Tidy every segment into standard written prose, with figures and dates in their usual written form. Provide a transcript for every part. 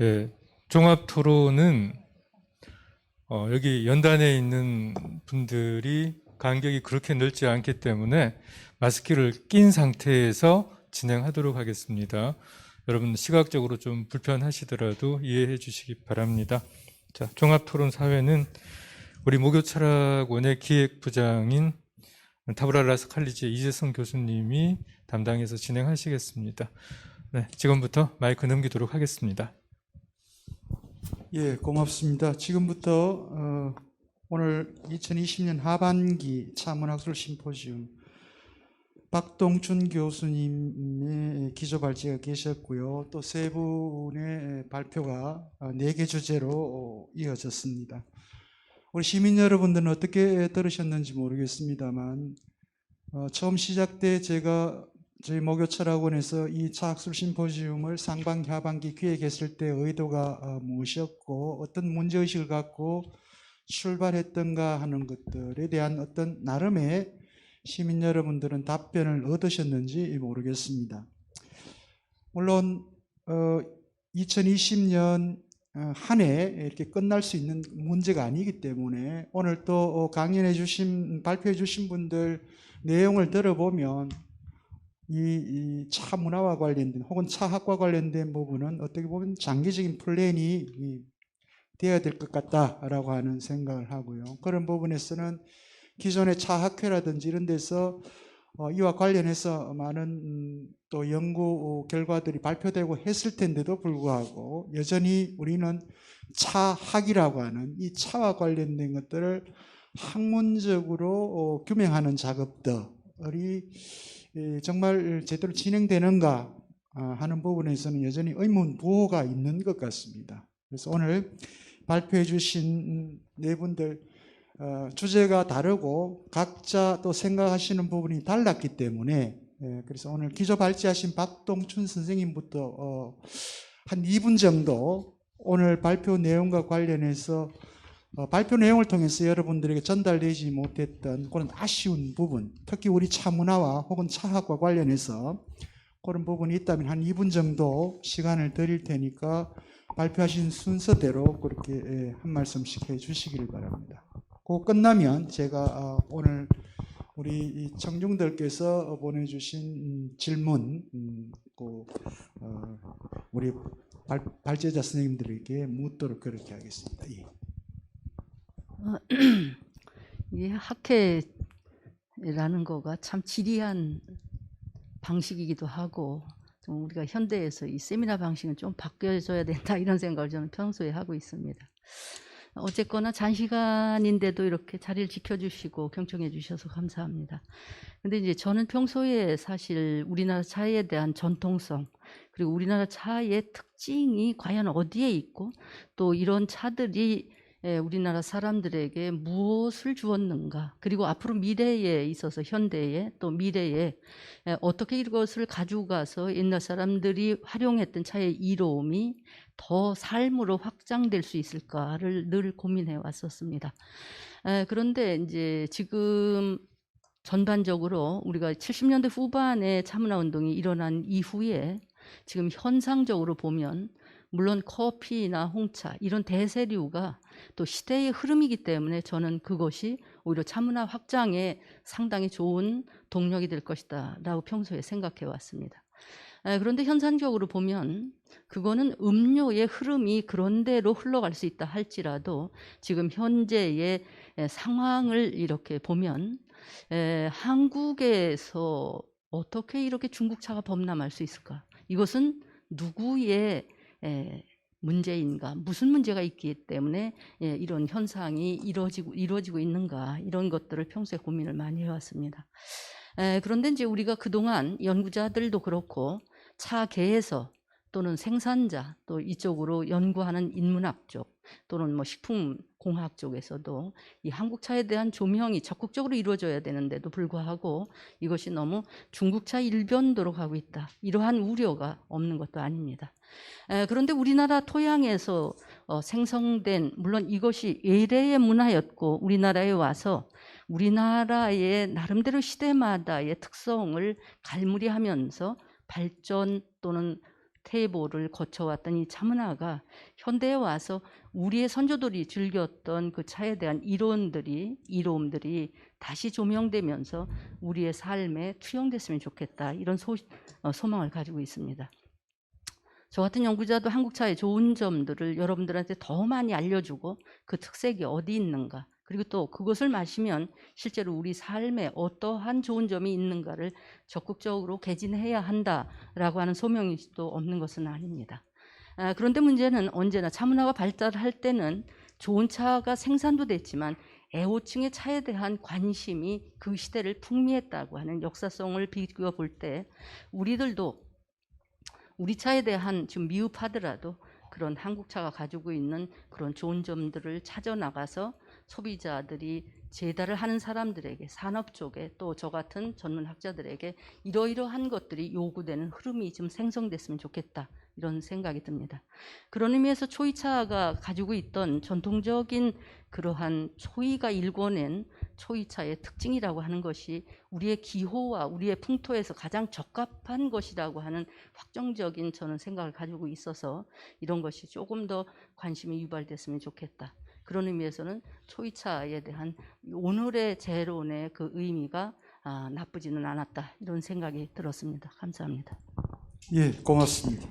네, 종합 토론은 여기 연단에 있는 분들이 간격이 그렇게 넓지 않기 때문에 마스크를 낀 상태에서 진행하도록 하겠습니다. 여러분 시각적으로 좀 불편하시더라도 이해해 주시기 바랍니다. 자, 종합 토론 사회는 우리 목요철학원의 기획부장인 타브라라스 칼리지의 이재성 교수님이 담당해서 진행하시겠습니다. 네, 지금부터 마이크 넘기도록 하겠습니다. 예, 고맙습니다. 지금부터 오늘 2020년 하반기 차문학술 심포지움 박동춘 교수님의 기조 발제가 계셨고요. 또 세 분의 발표가 4개 주제로 이어졌습니다. 우리 시민 여러분들은 어떻게 들으셨는지 모르겠습니다만 처음 시작 때 제가 저희 목요철학원에서 이 차학술 심포지움을 상반기 하반기 기획했을 때 의도가 무엇이었고 어떤 문제의식을 갖고 출발했던가 하는 것들에 대한 어떤 나름의 시민 여러분들은 답변을 얻으셨는지 모르겠습니다. 물론 2020년 한 해 이렇게 끝날 수 있는 문제가 아니기 때문에 오늘 또 강연해 주신 발표해 주신 분들 내용을 들어보면 이 차 문화와 관련된 혹은 차학과 관련된 부분은 어떻게 보면 장기적인 플랜이 되어야 될 것 같다라고 하는 생각을 하고요. 그런 부분에서는 기존의 차학회라든지 이런 데서 이와 관련해서 많은 또 연구 결과들이 발표되고 했을 텐데도 불구하고 여전히 우리는 차학이라고 하는 이 차와 관련된 것들을 학문적으로 규명하는 작업들이 정말 제대로 진행되는가 하는 부분에서는 여전히 의문부호가 있는 것 같습니다. 그래서 오늘 발표해 주신 네 분들 주제가 다르고 각자 또 생각하시는 부분이 달랐기 때문에 그래서 오늘 기조 발제하신 박동춘 선생님부터 한 2분 정도 오늘 발표 내용과 관련해서 발표 내용을 통해서 여러분들에게 전달되지 못했던 그런 아쉬운 부분, 특히 우리 차문화와 혹은 차학과 관련해서 그런 부분이 있다면 한 2분 정도 시간을 드릴 테니까 발표하신 순서대로 그렇게 한 말씀씩 해주시기를 바랍니다. 그 끝나면 제가 오늘 우리 청중들께서 보내주신 질문 우리 발제자 선생님들에게 묻도록 그렇게 하겠습니다. 예. 이 학회라는 거가 참 지리한 방식이기도 하고 좀 우리가 현대에서 이 세미나 방식은 좀 바뀌어져야 된다 이런 생각을 저는 평소에 하고 있습니다. 어쨌거나 잔시간인데도 이렇게 자리를 지켜주시고 경청해 주셔서 감사합니다. 근데 이제 저는 평소에 사실 우리나라 차에 대한 전통성 그리고 우리나라 차의 특징이 과연 어디에 있고 또 이런 차들이 우리나라 사람들에게 무엇을 주었는가 그리고 앞으로 미래에 있어서 현대에 또 미래에 어떻게 이것을 가지고 가서 옛날 사람들이 활용했던 차의 이로움이 더 삶으로 확장될 수 있을까를 늘 고민해 왔었습니다. 그런데 이제 지금 전반적으로 우리가 70년대 후반에 차문화 운동이 일어난 이후에 지금 현상적으로 보면 물론 커피나 홍차 이런 대세류가 또 시대의 흐름이기 때문에 저는 그것이 오히려 차문화 확장에 상당히 좋은 동력이 될 것이다 라고 평소에 생각해 왔습니다. 그런데 현상적으로 보면 그거는 음료의 흐름이 그런 대로 흘러갈 수 있다 할지라도 지금 현재의 상황을 이렇게 보면 한국에서 어떻게 이렇게 중국차가 범람할 수 있을까? 이것은 누구의 문제인가? 무슨 문제가 있기 때문에 이런 현상이 이루어지고 있는가? 이런 것들을 평소에 고민을 많이 해왔습니다. 그런데 이제 우리가 그동안 연구자들도 그렇고 차계에서 또는 생산자 또 이쪽으로 연구하는 인문학 쪽 또는 뭐 식품공학 쪽에서도 이 한국차에 대한 조명이 적극적으로 이루어져야 되는데도 불구하고 이것이 너무 중국차 일변도로 가고 있다. 이러한 우려가 없는 것도 아닙니다. 그런데 우리나라 토양에서 생성된 물론 이것이 외래의 문화였고 우리나라에 와서 우리나라의 나름대로 시대마다의 특성을 갈무리하면서 발전 또는 태보를 거쳐왔던 이 차문화가 현대에 와서 우리의 선조들이 즐겼던 그 차에 대한 이로움들이 다시 조명되면서 우리의 삶에 투영됐으면 좋겠다. 이런 소망을 가지고 있습니다. 저 같은 연구자도 한국차의 좋은 점들을 여러분들한테 더 많이 알려주고 그 특색이 어디 있는가, 그리고 또 그것을 마시면 실제로 우리 삶에 어떠한 좋은 점이 있는가를 적극적으로 개진해야 한다라고 하는 소명이 또 없는 것은 아닙니다. 그런데 문제는 언제나 차문화가 발달할 때는 좋은 차가 생산도 됐지만 애호층의 차에 대한 관심이 그 시대를 풍미했다고 하는 역사성을 비교해 볼 때 우리들도 우리 차에 대한 좀 미흡하더라도 그런 한국차가 가지고 있는 그런 좋은 점들을 찾아나가서 소비자들이 재달을 하는 사람들에게, 산업 쪽에, 또 저 같은 전문 학자들에게 이러이러한 것들이 요구되는 흐름이 좀 생성됐으면 좋겠다, 이런 생각이 듭니다. 그런 의미에서 초이차가 가지고 있던 전통적인 그러한 초이가 일궈낸 초이차의 특징이라고 하는 것이 우리의 기호와 우리의 풍토에서 가장 적합한 것이라고 하는 확정적인 저는 생각을 가지고 있어서 이런 것이 조금 더 관심이 유발됐으면 좋겠다. 그런 의미에서는 초이차에 대한 오늘의 재론의 그 의미가 나쁘지는 않았다, 이런 생각이 들었습니다. 감사합니다. 예, 고맙습니다.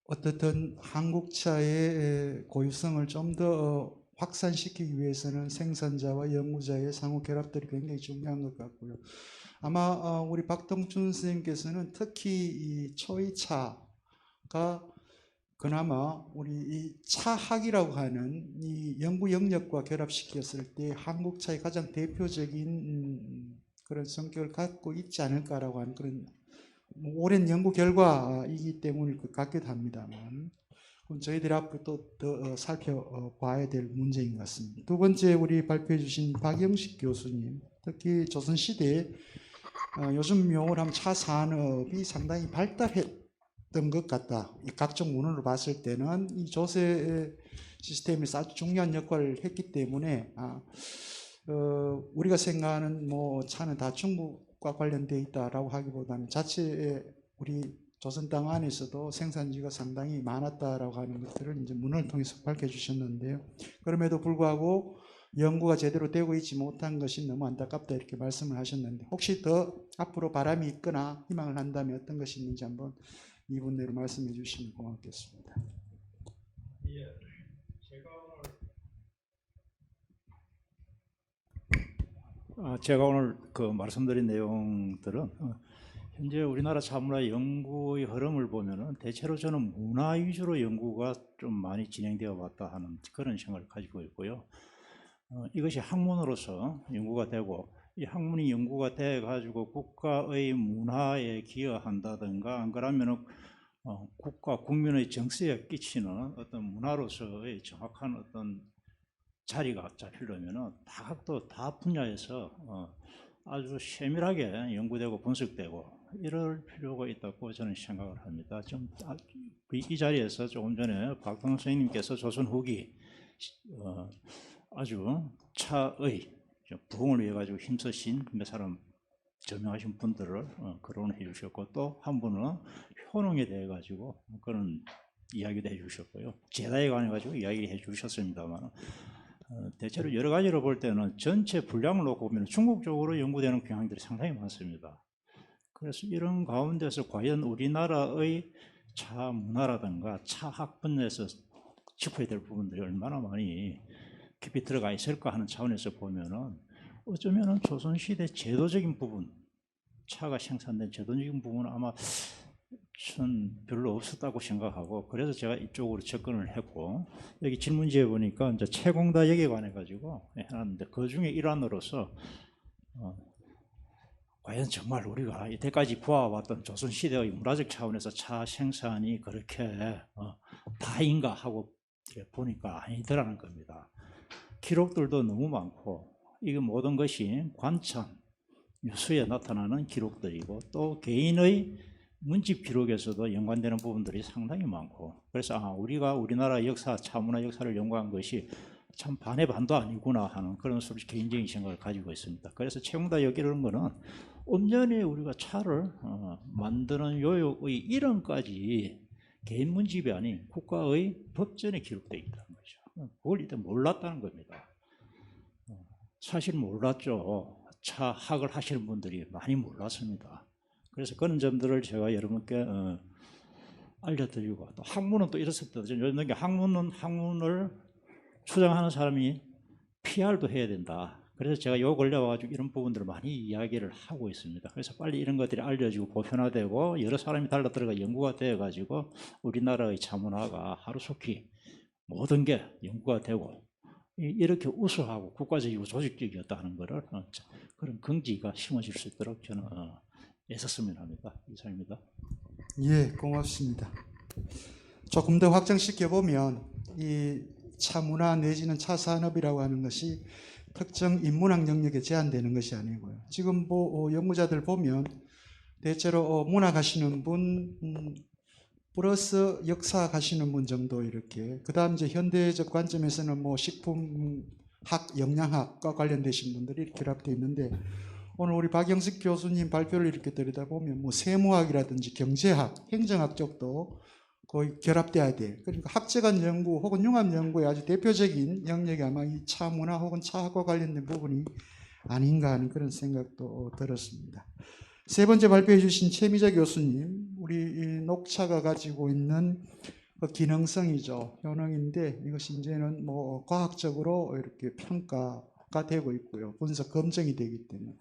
어떻든 한국차의 고유성을 좀 더 확산시키기 위해서는 생산자와 연구자의 상호 결합들이 굉장히 중요한 것 같고요. 아마 우리 박동춘 선생님께서는 특히 이 초이차가 그나마 우리 이 차학이라고 하는 이 연구 영역과 결합시켰을 때 한국차의 가장 대표적인 그런 성격을 갖고 있지 않을까라고 하는 그런 오랜 연구 결과이기 때문일 것 같기도 합니다만, 저희들이 앞으로 또 더 살펴봐야 될 문제인 것 같습니다. 두 번째, 우리 발표해 주신 박영식 교수님, 특히 조선시대에 요즘 용어로 하면 차 산업이 상당히 발달했던 것 같다. 각종 문헌으로 봤을 때는 이 조세 시스템에서 아주 중요한 역할을 했기 때문에 우리가 생각하는 뭐 차는 다 중국과 관련되어 있다라고 하기보다는 자체 우리 조선 땅 안에서도 생산지가 상당히 많았다라고 하는 것들을 이제 문헌을 통해서 밝혀주셨는데요. 그럼에도 불구하고 연구가 제대로 되고 있지 못한 것이 너무 안타깝다, 이렇게 말씀을 하셨는데, 혹시 더 앞으로 바람이 있거나 희망을 한다면 어떤 것이 있는지 한번 이분 내로 말씀해 주시면 고맙겠습니다. 예, 제가 오늘 그 말씀드린 내용들은 현재 우리나라 차문화 연구의 흐름을 보면은 대체로 저는 문화 위주로 연구가 좀 많이 진행되어 왔다 하는 그런 생각을 가지고 있고요. 이것이 학문으로서 연구가 되고, 이 학문이 연구가 돼 가지고 국가의 문화에 기여한다든가, 안 그러면은 국가 국민의 정서에 끼치는 어떤 문화로서의 정확한 어떤 자리가 잡히려면은 다 분야에서 아주 세밀하게 연구되고 분석되고 이럴 필요가 있다고 저는 생각을 합니다. 이 자리에서 조금 전에 박동 선생님께서 조선 후기 아주 차의 부흥을 위해 가지고 힘쓰신 몇 사람 저명하신 분들을 거론해 주셨고, 또 한 분은 효능에 대해 가지고 그런 이야기도 해 주셨고요. 제다에 관해 가지고 이야기해 주셨습니다만, 대체로 여러 가지로 볼 때는 전체 분량을 놓고 보면 중국적으로 연구되는 경향들이 상당히 많습니다. 그래서 이런 가운데서 과연 우리나라의 차 문화라든가 차 학문에서 짚어야 될 부분들이 얼마나 많이 깊이 들어가 있을까 하는 차원에서 보면은, 어쩌면은 조선시대 제도적인 부분, 차가 생산된 제도적인 부분은 아마 전 별로 없었다고 생각하고, 그래서 제가 이쪽으로 접근을 했고, 여기 질문지에 보니까 이제 채공다역에 관해 가지고 해놨는데, 그 중에 일환으로서 과연 정말 우리가 이때까지 보아왔던 조선시대의 문화적 차원에서 차 생산이 그렇게 다인가 하고 보니까 아니더라는 겁니다. 기록들도 너무 많고, 이게 모든 것이 관청, 뉴스에 나타나는 기록들이고, 또 개인의 문집 기록에서도 연관되는 부분들이 상당히 많고, 그래서 우리가 우리나라 역사, 차문화 역사를 연구한 것이 참 반의 반도 아니구나 하는 그런 개인적인 생각을 가지고 있습니다. 그래서 채공다 여기는 거는 엄연히 우리가 차를 만드는 요역의 이름까지 개인 문집이 아닌 국가의 법전에 기록되어 있다는 거죠. 그걸 일단 몰랐다는 겁니다. 사실 몰랐죠. 차 학을 하시는 분들이 많이 몰랐습니다. 그래서 그런 점들을 제가 여러분께 알려드리고, 또 학문은 또 이렇습니다. 요즘 학문을 추정하는 사람이 PR도 해야 된다. 그래서 제가 요 근래 와가지고 이런 부분들을 많이 이야기를 하고 있습니다. 그래서 빨리 이런 것들이 알려지고 보편화되고 여러 사람이 달라 들어가 연구가 되어가지고 우리나라의 차문화가 하루속히 모든 게 연구가 되고 이렇게 우수하고 국가적이고 조직적이었다는 것을 그런 긍지가 심어질 수 있도록 저는 애썼으면 합니다. 이상입니다. 예, 고맙습니다. 조금 더 확장시켜 보면 이 차문화 내지는 차산업이라고 하는 것이 특정 인문학 영역에 제한되는 것이 아니고요. 지금 연구자들 보면 대체로 문학 하시는 분 플러스 역사 가시는 분 정도 이렇게, 그 다음 이제 현대적 관점에서는 식품학, 영양학과 관련되신 분들이 이렇게 결합되어 있는데, 오늘 우리 박영식 교수님 발표를 이렇게 들여다보면 세무학이라든지 경제학, 행정학 쪽도 거의 결합돼야 돼. 그러니까 학제간 연구 혹은 융합 연구의 아주 대표적인 영역이 아마 이 차문화 혹은 차학과 관련된 부분이 아닌가 하는 그런 생각도 들었습니다. 세 번째 발표해 주신 최미자 교수님, 우리 이 녹차가 가지고 있는 그 기능성이죠. 효능인데 이것이 이제는 과학적으로 이렇게 평가가 되고 있고요. 분석 검증이 되기 때문에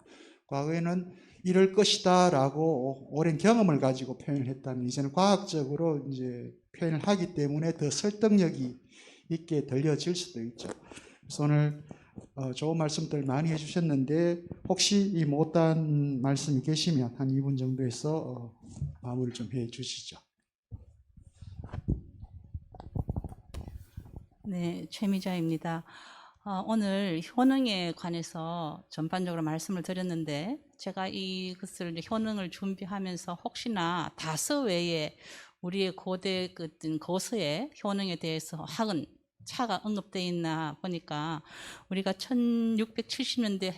과거에는 이럴 것이다라고 오랜 경험을 가지고 표현을 했다면 이제는 과학적으로 이제 표현을 하기 때문에 더 설득력이 있게 들려질 수도 있죠. 그래서 오늘 좋은 말씀들 많이 해주셨는데 혹시 이 못한 말씀이 계시면 한 2분 정도에서 마무리 좀 해주시죠. 네, 최미자입니다. 오늘 효능에 관해서 전반적으로 말씀을 드렸는데 제가 이것을 효능을 준비하면서 혹시나 다서 외에 우리의 고대 고서의 효능에 대해서 학은 차가 언급되어 있나 보니까 우리가 1670년대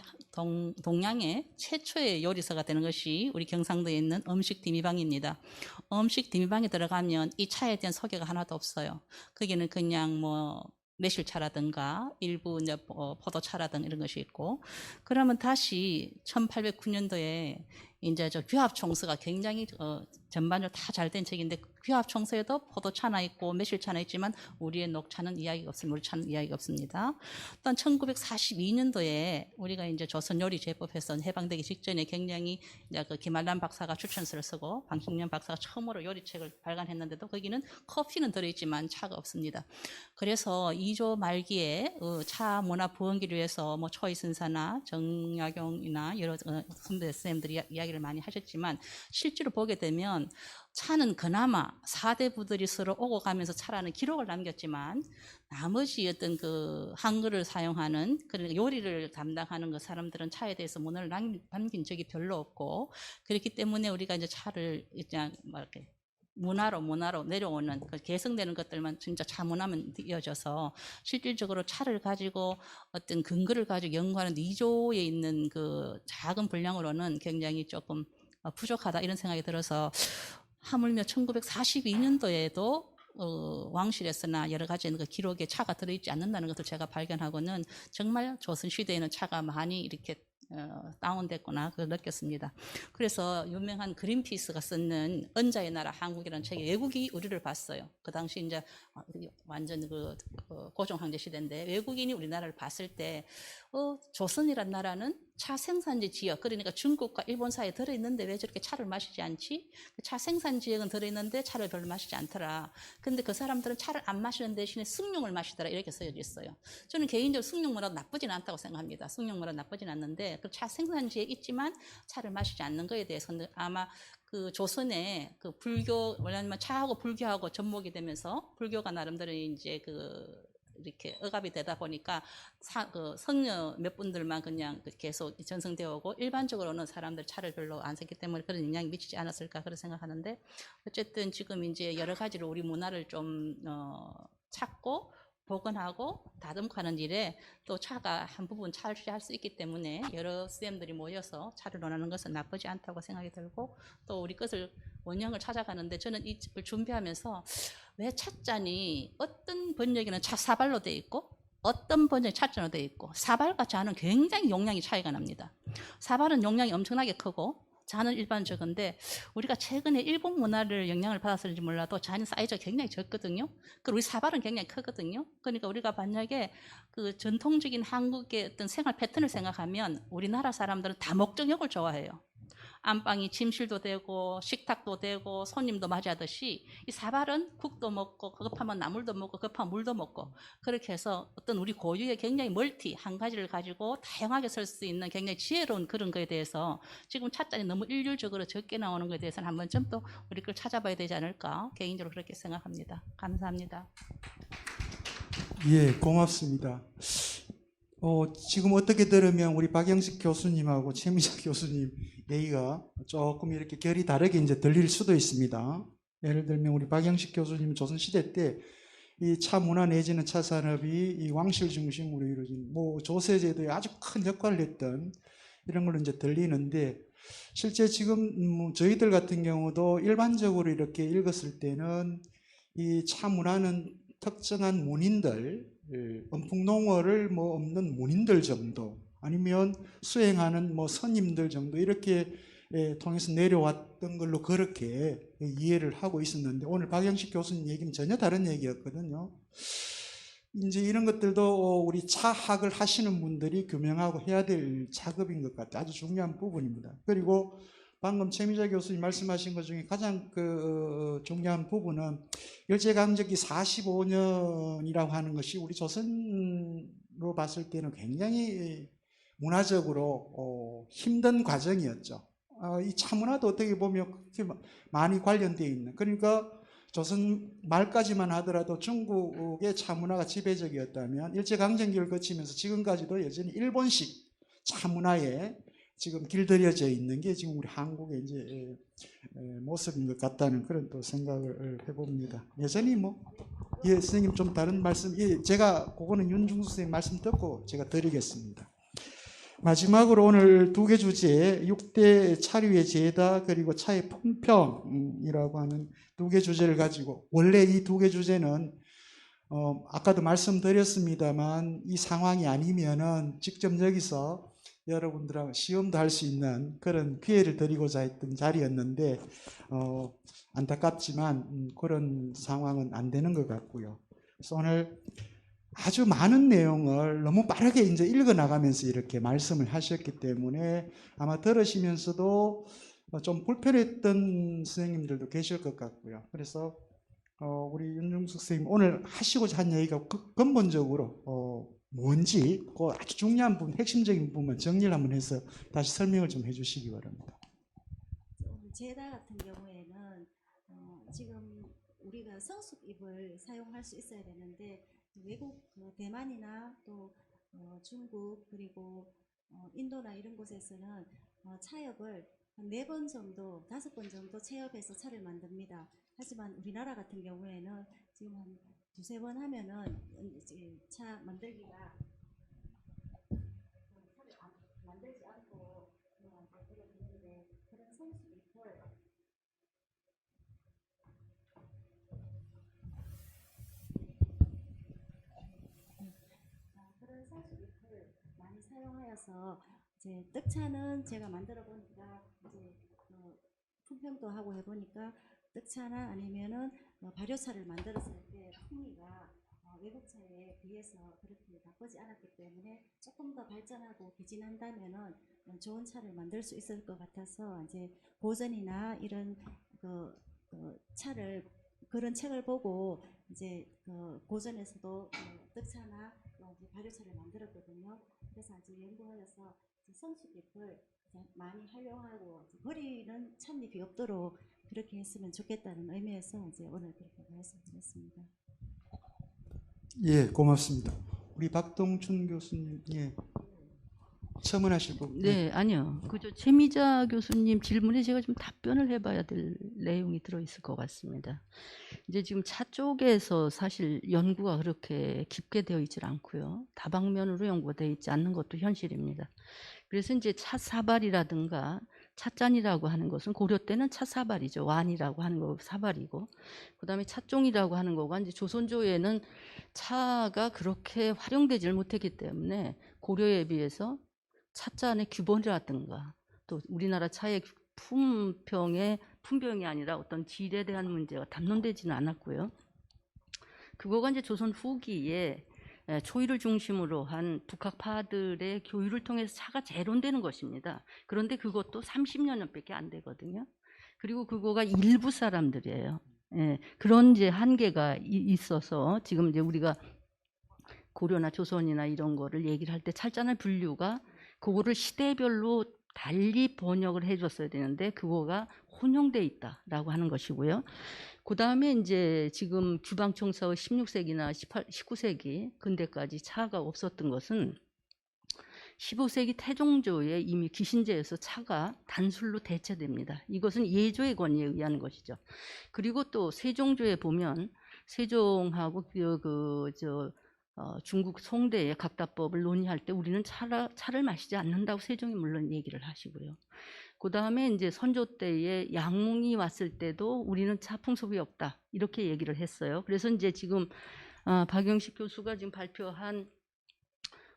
동양의 최초의 요리서가 되는 것이 우리 경상도에 있는 음식 디미방입니다. 음식 디미방에 들어가면 이 차에 대한 소개가 하나도 없어요. 거기는 그냥 매실차라든가 일부 포도차라든가 이런 것이 있고, 그러면 다시 1809년도에 이제 규합총서가 굉장히 전반적으로 다 잘 된 책인데 규합총서에도 포도차나 있고 매실차나 있지만 우리의 녹차는 이야기가 없습니다. 우리 차는 이야기가 없습니다. 또한 1942년도에 우리가 이제 조선요리제법에서 해방되기 직전에 굉장히 이제 그 김한란 박사가 추천서를 쓰고 방식년 박사가 처음으로 요리책을 발간했는데도 거기는 커피는 들어있지만 차가 없습니다. 그래서 2조 말기에 차 문화 부흥기를 위해서 초이선사나 정약용이나 여러 선배 선생님들이 이야기를 많이 하셨지만 실제로 보게 되면 차는 그나마 4대 부들이 서로 오고 가면서 차라는 기록을 남겼지만 나머지 어떤 그 한글을 사용하는 그런 요리를 담당하는 그 사람들은 차에 대해서 문헌을 남긴 적이 별로 없고, 그렇기 때문에 우리가 이제 차를 그냥 이렇게 문화로 내려오는 그 계승되는 것들만 진짜 차 문화만 이어져서 실질적으로 차를 가지고 어떤 근거를 가지고 연구하는 2조에 있는 그 작은 분량으로는 굉장히 조금 부족하다 이런 생각이 들어서, 하물며 1942년도에도 왕실에서나 여러 가지 그 기록에 차가 들어있지 않는다는 것을 제가 발견하고는 정말 조선시대에는 차가 많이 이렇게 다운됐구나 그걸 느꼈습니다. 그래서 유명한 그린피스가 쓰는 은자의 나라 한국이라는 책에 외국이 우리를 봤어요. 그 당시 이제 완전 고종 황제 시대인데 외국인이 우리나라를 봤을 때 조선이란 나라는 차 생산지 지역, 그러니까 중국과 일본 사이에 들어있는데 왜 저렇게 차를 마시지 않지? 차 생산 지역은 들어있는데 차를 별로 마시지 않더라. 근데 그 사람들은 차를 안 마시는 대신에 숭늉을 마시더라 이렇게 써져 있어요. 저는 개인적으로 숭늉 문화 나쁘진 않다고 생각합니다. 숭늉 문화 나쁘진 않는데 그 차 생산지에 있지만 차를 마시지 않는 거에 대해서는 아마 그 조선의 그 불교, 왜냐하면 차하고 불교하고 접목이 되면서 불교가 나름대로 이제 이렇게 억압이 되다 보니까 성녀 몇 분들만 그냥 계속 전승되어 오고 일반적으로는 사람들 차를 별로 안 샀기 때문에 그런 영향이 미치지 않았을까 그런 생각하는데, 어쨌든 지금 이제 여러 가지로 우리 문화를 좀 찾고 복원하고 다듬고하는 일에 또 차가 한 부분 차지할 수 있기 때문에 여러 쌤들이 모여서 차를 논하는 것은 나쁘지 않다고 생각이 들고, 또 우리 것을 원형을 찾아가는데 저는 이 집을 준비하면서 왜 찻잔이 어떤 번역에는 차 사발로 되어 있고 어떤 번역이 찻잔으로 되어 있고, 사발과 잔은 굉장히 용량이 차이가 납니다. 사발은 용량이 엄청나게 크고 잔은 일반 적은데, 우리가 최근에 일본 문화를 영향을 받았을지 몰라도 잔 사이즈가 굉장히 적거든요. 그리고 우리 사발은 굉장히 크거든요. 그러니까 우리가 만약에 그 전통적인 한국의 어떤 생활 패턴을 생각하면 우리나라 사람들은 다목적역을 좋아해요. 안방이 침실도 되고 식탁도 되고 손님도 맞이하듯이 이 사발은 국도 먹고 급하면 나물도 먹고 급하면 물도 먹고, 그렇게 해서 어떤 우리 고유의 굉장히 멀티 한 가지를 가지고 다양하게 쓸 수 있는 굉장히 지혜로운 그런 거에 대해서 지금 찻잔이 너무 일률적으로 적게 나오는 거에 대해서는 한 번쯤 또 우리 걸 찾아봐야 되지 않을까, 개인적으로 그렇게 생각합니다. 감사합니다. 예, 고맙습니다. 지금 어떻게 들으면 우리 박영식 교수님하고 최미자 교수님 얘기가 조금 이렇게 결이 다르게 이제 들릴 수도 있습니다. 예를 들면 우리 박영식 교수님 조선시대 때 이 차 문화 내지는 차 산업이 이 왕실 중심으로 이루어진 조세제도에 아주 큰 역할을 했던 이런 걸로 이제 들리는데, 실제 지금 저희들 같은 경우도 일반적으로 이렇게 읽었을 때는 이 차 문화는 특정한 문인들, 엄풍농어를 없는 문인들 정도, 아니면 수행하는 선임들 정도, 이렇게 통해서 내려왔던 걸로 그렇게 이해를 하고 있었는데, 오늘 박영식 교수님 얘기는 전혀 다른 얘기였거든요. 이제 이런 것들도 우리 차학을 하시는 분들이 규명하고 해야 될 작업인 것 같아요. 아주 중요한 부분입니다. 그리고 방금 최미자 교수님 말씀하신 것 중에 가장 중요한 부분은 일제강점기 45년이라고 하는 것이 우리 조선으로 봤을 때는 굉장히 문화적으로 힘든 과정이었죠. 이 차문화도 어떻게 보면 그렇게 많이 관련되어 있는, 그러니까 조선 말까지만 하더라도 중국의 차문화가 지배적이었다면 일제강점기를 거치면서 지금까지도 여전히 일본식 차문화에 지금 길들여져 있는 게 지금 우리 한국의 이제 모습인 것 같다는 그런 또 생각을 해봅니다. 여전히 예, 선생님 좀 다른 말씀, 예, 제가 그거는 윤중수 선생님 말씀 듣고 제가 드리겠습니다. 마지막으로 오늘 두 개 주제, 6대 차류의 제다 그리고 차의 품평이라고 하는 두 개 주제를 가지고, 원래 이 두 개 주제는 아까도 말씀드렸습니다만 이 상황이 아니면은 직접 여기서 여러분들하고 시험도 할 수 있는 그런 기회를 드리고자 했던 자리였는데 안타깝지만 그런 상황은 안 되는 것 같고요. 그래서 오늘 아주 많은 내용을 너무 빠르게 이제 읽어 나가면서 이렇게 말씀을 하셨기 때문에 아마 들으시면서도 좀 불편했던 선생님들도 계실 것 같고요. 그래서 우리 윤중숙 선생님 오늘 하시고자 한 얘기가 근본적으로 뭔지 그 아주 중요한 부분, 핵심적인 부분만 정리를 한번 해서 다시 설명을 좀 해주시기 바랍니다. 제다 같은 경우에는 지금 우리가 성숙입을 사용할 수 있어야 되는데, 외국 대만이나 또 중국 그리고 인도나 이런 곳에서는 차엽을 한 4번 정도, 5번 정도 체엽해서 차를 만듭니다. 하지만 우리나라 같은 경우에는 지금 한 2-3번 하면은 이제 차 만들기가 차를 만들지 않고 되는데, 그런 성숙잎을 그런 성숙잎을 많이 사용하여서 이제 떡차는 제가 만들어 보니까 이제 품평도 하고 해보니까 떡차나 아니면은 발효차를 만들었을 때 풍미가 외국 차에 비해서 그렇게 나쁘지 않았기 때문에 조금 더 발전하고 개진한다면은 좋은 차를 만들 수 있을 것 같아서, 이제 고전이나 이런 차를 그런 책을 보고 이제 고전에서도 떡차나 발효차를 만들었거든요. 그래서 이제 연구하여서 성수잎을 많이 활용하고 버리는 찻잎이 없도록 그렇게 했으면 좋겠다는 의미에서 이제 오늘 그렇게 말씀드렸습니다. 예, 고맙습니다. 우리 박동춘 교수님, 예. 첨언하실 부분. 네, 아니요. 그저 최미자 교수님 질문에 제가 좀 답변을 해봐야 될 내용이 들어있을 것 같습니다. 이제 지금 차 쪽에서 사실 연구가 그렇게 깊게 되어 있질 않고요. 다방면으로 연구가 되어 있지 않는 것도 현실입니다. 그래서 이제 차 사발이라든가 찻잔이라고 하는 것은 고려 때는 차 사발이죠. 완이라고 하는 거 사발이고, 그다음에 찻종이라고 하는 거가 이제 조선조에는 차가 그렇게 활용되질 못했기 때문에 고려에 비해서 찻잔의 규본이라든가 또 우리나라 차의 품병이 아니라 어떤 질에 대한 문제가 담론되지는 않았고요. 그거가 이제 조선 후기에 초일을 중심으로 한 북학파들의 교육을 통해서 차가 재론되는 것입니다. 그런데 그것도 30년밖에 안 되거든요. 그리고 그거가 일부 사람들이에요. 예, 그런 이제 한계가 있어서 지금 이제 우리가 고려나 조선이나 이런 거를 얘기를 할 때 찰잔의 분류가 그거를 시대별로 달리 번역을 해줬어야 되는데 그거가 혼용돼 있다라고 하는 것이고요. 그 다음에 이제 지금 규방청사의 16세기나 19세기 근대까지 차가 없었던 것은 15세기 태종조에 이미 기신제에서 차가 단술로 대체됩니다. 이것은 예조의 권위에 의한 것이죠. 그리고 또 세종조에 보면 세종하고 중국 송대의 각다법을 논의할 때 우리는 차를 마시지 않는다고 세종이 물론 얘기를 하시고요. 그 다음에 이제 선조 때에 양문이 왔을 때도 우리는 차 풍속이 없다 이렇게 얘기를 했어요. 그래서 이제 지금 박영식 교수가 지금 발표한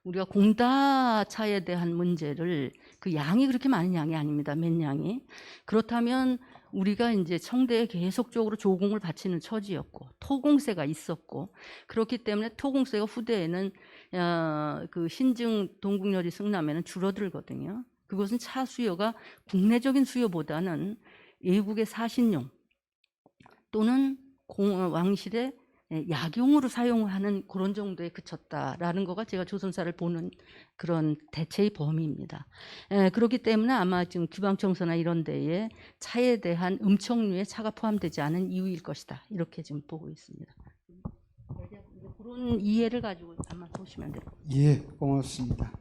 우리가 공다차에 대한 문제를 그 양이 그렇게 많은 양이 아닙니다. 몇 양이. 그렇다면 우리가 이제 청대에 계속적으로 조공을 바치는 처지였고 토공세가 있었고 그렇기 때문에 토공세가 후대에는 그 신증 동국열이 승남에는 줄어들거든요. 그것은 차 수요가 국내적인 수요보다는 외국의 사신용 또는 왕실의 약용으로 사용하는 그런 정도에 그쳤다라는 거가 제가 조선사를 보는 그런 대체의 범위입니다. 그렇기 때문에 아마 지금 규방청서나 이런 데에 차에 대한 음청류의 차가 포함되지 않은 이유일 것이다. 이렇게 지금 보고 있습니다. 그런 이해를 가지고 한번 보시면 될 것 같아요. 예, 고맙습니다.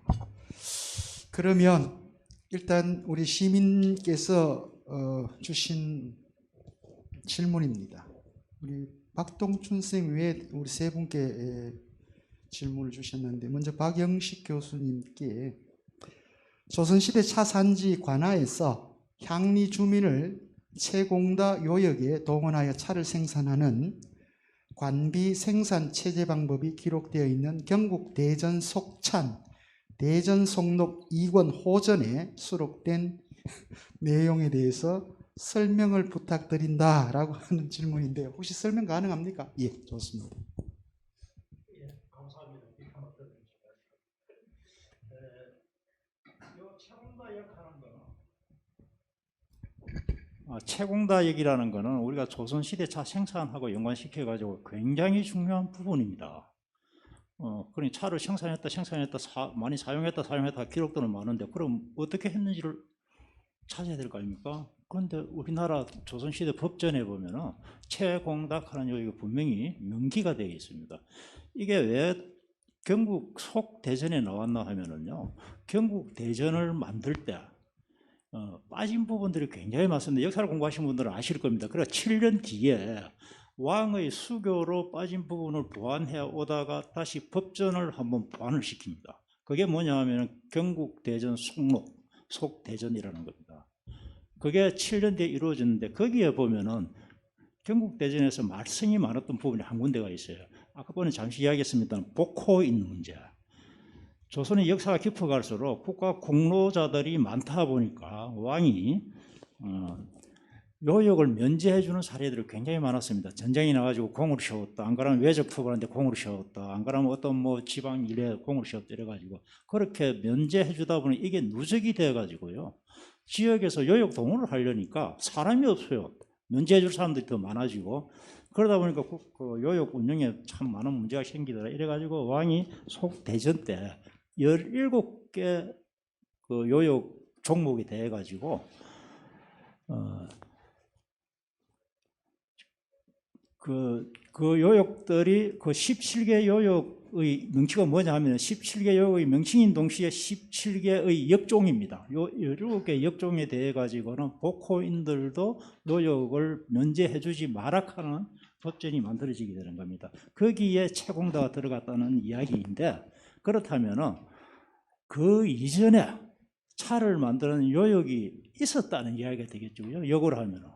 그러면 일단 우리 시민께서 주신 질문입니다. 우리 박동춘 쌤 외에 우리 세 분께 질문을 주셨는데 먼저 박영식 교수님께 조선시대 차 산지 관하에서 향리 주민을 채공다 요역에 동원하여 차를 생산하는 관비 생산 체제 방법이 기록되어 있는 경국 대전 속찬 대전 속록 2권 호전에 수록된 내용에 대해서 설명을 부탁드린다라고 하는 질문인데요. 혹시 설명 가능합니까? 예, 좋습니다. 예, 감사합니다. 이렇게 한번 들어주시고. 요 채공다역 하는 거는 채공다역이라는 거는 우리가 조선시대 차 생산하고 연관시켜가지고 굉장히 중요한 부분입니다. 그러니 차를 생산했다, 많이 사용했다 기록들은 많은데 그럼 어떻게 했는지를 찾아야 될 거 아닙니까? 그런데 우리나라 조선시대 법전에 보면은 채공닥하는 요기가 분명히 명기가 되어 있습니다. 이게 왜 경국 속대전에 나왔나 하면은요, 경국 대전을 만들 때 빠진 부분들이 굉장히 많습니다. 역사를 공부하신 분들은 아실 겁니다. 그래서 7년 뒤에 왕의 수교로 빠진 부분을 보완해 오다가 다시 법전을 한번 보완을 시킵니다. 그게 뭐냐 하면 경국대전 속대전이라는 겁니다. 그게 7년 뒤에 이루어졌는데 거기에 보면은 경국대전에서 말썽이 많았던 부분이 한 군데가 있어요. 아까 전에 잠시 이야기했습니다. 복호인 문제. 조선의 역사가 깊어갈수록 국가 공로자들이 많다 보니까 왕이 요역을 면제해주는 사례들이 굉장히 많았습니다. 전쟁이 나가지고 공을 세웠다. 안 그러면 외적 투벌하는데 공을 세웠다. 안 그러면 어떤 뭐 지방 일에 공을 세웠다. 이래가지고 그렇게 면제해주다 보니 이게 누적이 돼가지고요. 지역에서 요역 동원을 하려니까 사람이 없어요. 면제해줄 사람들이 더 많아지고 그러다 보니까 그 요역 운영에 참 많은 문제가 생기더라. 이래가지고 왕이 속대전 때 17개 그 요역 종목이 돼가지고 그 요역들이 그 17개 요역 요역의 명칭은 뭐냐 하면 17개 요역의 명칭인 동시에 17개의 역종입니다. 요 17개 역종에 대해 가지고는 복호인들도 요역을 면제해 주지 마락하는 법전이 만들어지게 되는 겁니다. 거기에 채공다가 들어갔다는 이야기인데, 그렇다면은 그 이전에 차를 만드는 요역이 있었다는 이야기가 되겠죠. 역으로 하면은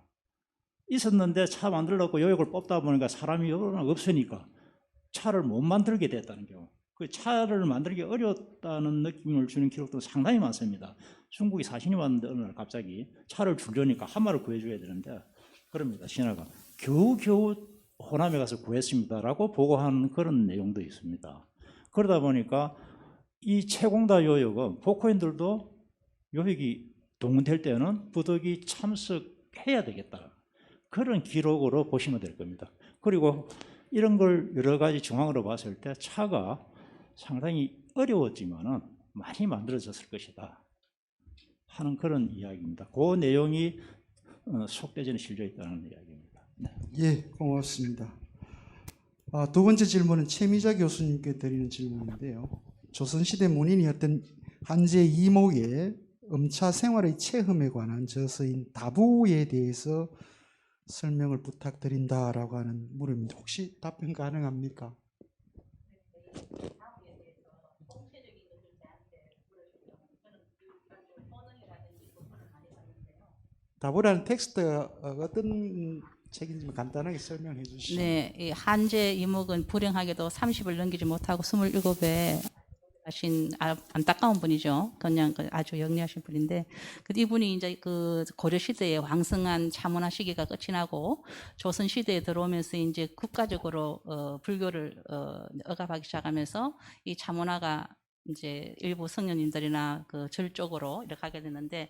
있었는데 차 만들려고 요역을 뽑다 보니까 사람이 없으니까 차를 못 만들게 됐다는 경우, 그 차를 만들기 어려웠다는 느낌을 주는 기록도 상당히 많습니다. 중국이 사신이 왔는데 어느 날 갑자기 차를 주려니까 한마를 구해줘야 되는데, 그럽니다. 신하가 겨우겨우 호남에 가서 구했습니다라고 보고하는 그런 내용도 있습니다. 그러다 보니까 이 채공다 요역은 복호인들도 요역이 동원될 때는 부득이 참석해야 되겠다, 그런 기록으로 보시면 될 겁니다. 그리고 이런 걸 여러 가지 정황으로 봤을 때 차가 상당히 어려웠지만은 많이 만들어졌을 것이다 하는 그런 이야기입니다. 그 내용이 속대전에 실려 있다는 이야기입니다. 네. 예, 고맙습니다. 두 번째 질문은 최미자 교수님께 드리는 질문인데요. 조선시대 문인이었던 한제 이목의 음차 생활의 체험에 관한 저서인 다부에 대해서 설명을 부탁드린다라고 하는 물음입니다. 혹시 답변 가능합니까? 다부라는 텍스트가 어떤 책인지 간단하게 설명해 주시죠. 네, 이 한제 이목은 불행하게도 30을 넘기지 못하고 27에 하신 안타까운 분이죠. 그냥 아주 영리하신 분인데, 이분이 이제 그 고려 시대에 왕성한 차문화 시기가 끝이 나고 조선 시대에 들어오면서 이제 국가적으로 불교를 억압하기 시작하면서 이 차문화가 이제 일부 성년인들이나 그 절 쪽으로 이렇게 하게 됐는데,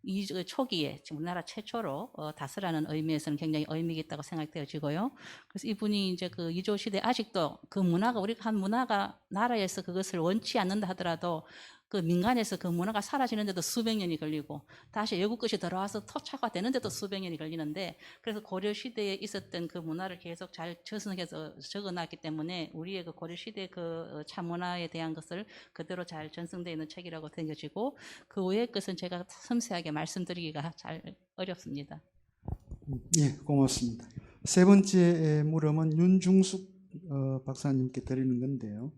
이 초기에 우리나라 최초로 다스라는 의미에서는 굉장히 의미가 있다고 생각되어지고요. 그래서 이분이 이제 그 이조 시대 아직도 그 문화가, 우리가 한 문화가 나라에서 그것을 원치 않는다 하더라도 그 민간에서 그 문화가 사라지는데도 수백 년이 걸리고 다시 외국 것이 들어와서 토착화되는데도 수백 년이 걸리는데, 그래서 고려 시대에 있었던 그 문화를 계속 잘 저승해서 적어놨기 때문에 우리의 그 고려 시대 그 차문화에 대한 것을 그대로 잘 전승되어 있는 책이라고 생겨지고, 그 외의 것은 제가 섬세하게 말씀드리기가 잘 어렵습니다. 예, 고맙습니다. 세 번째 물음은 윤중숙 박사님께 드리는 건데요.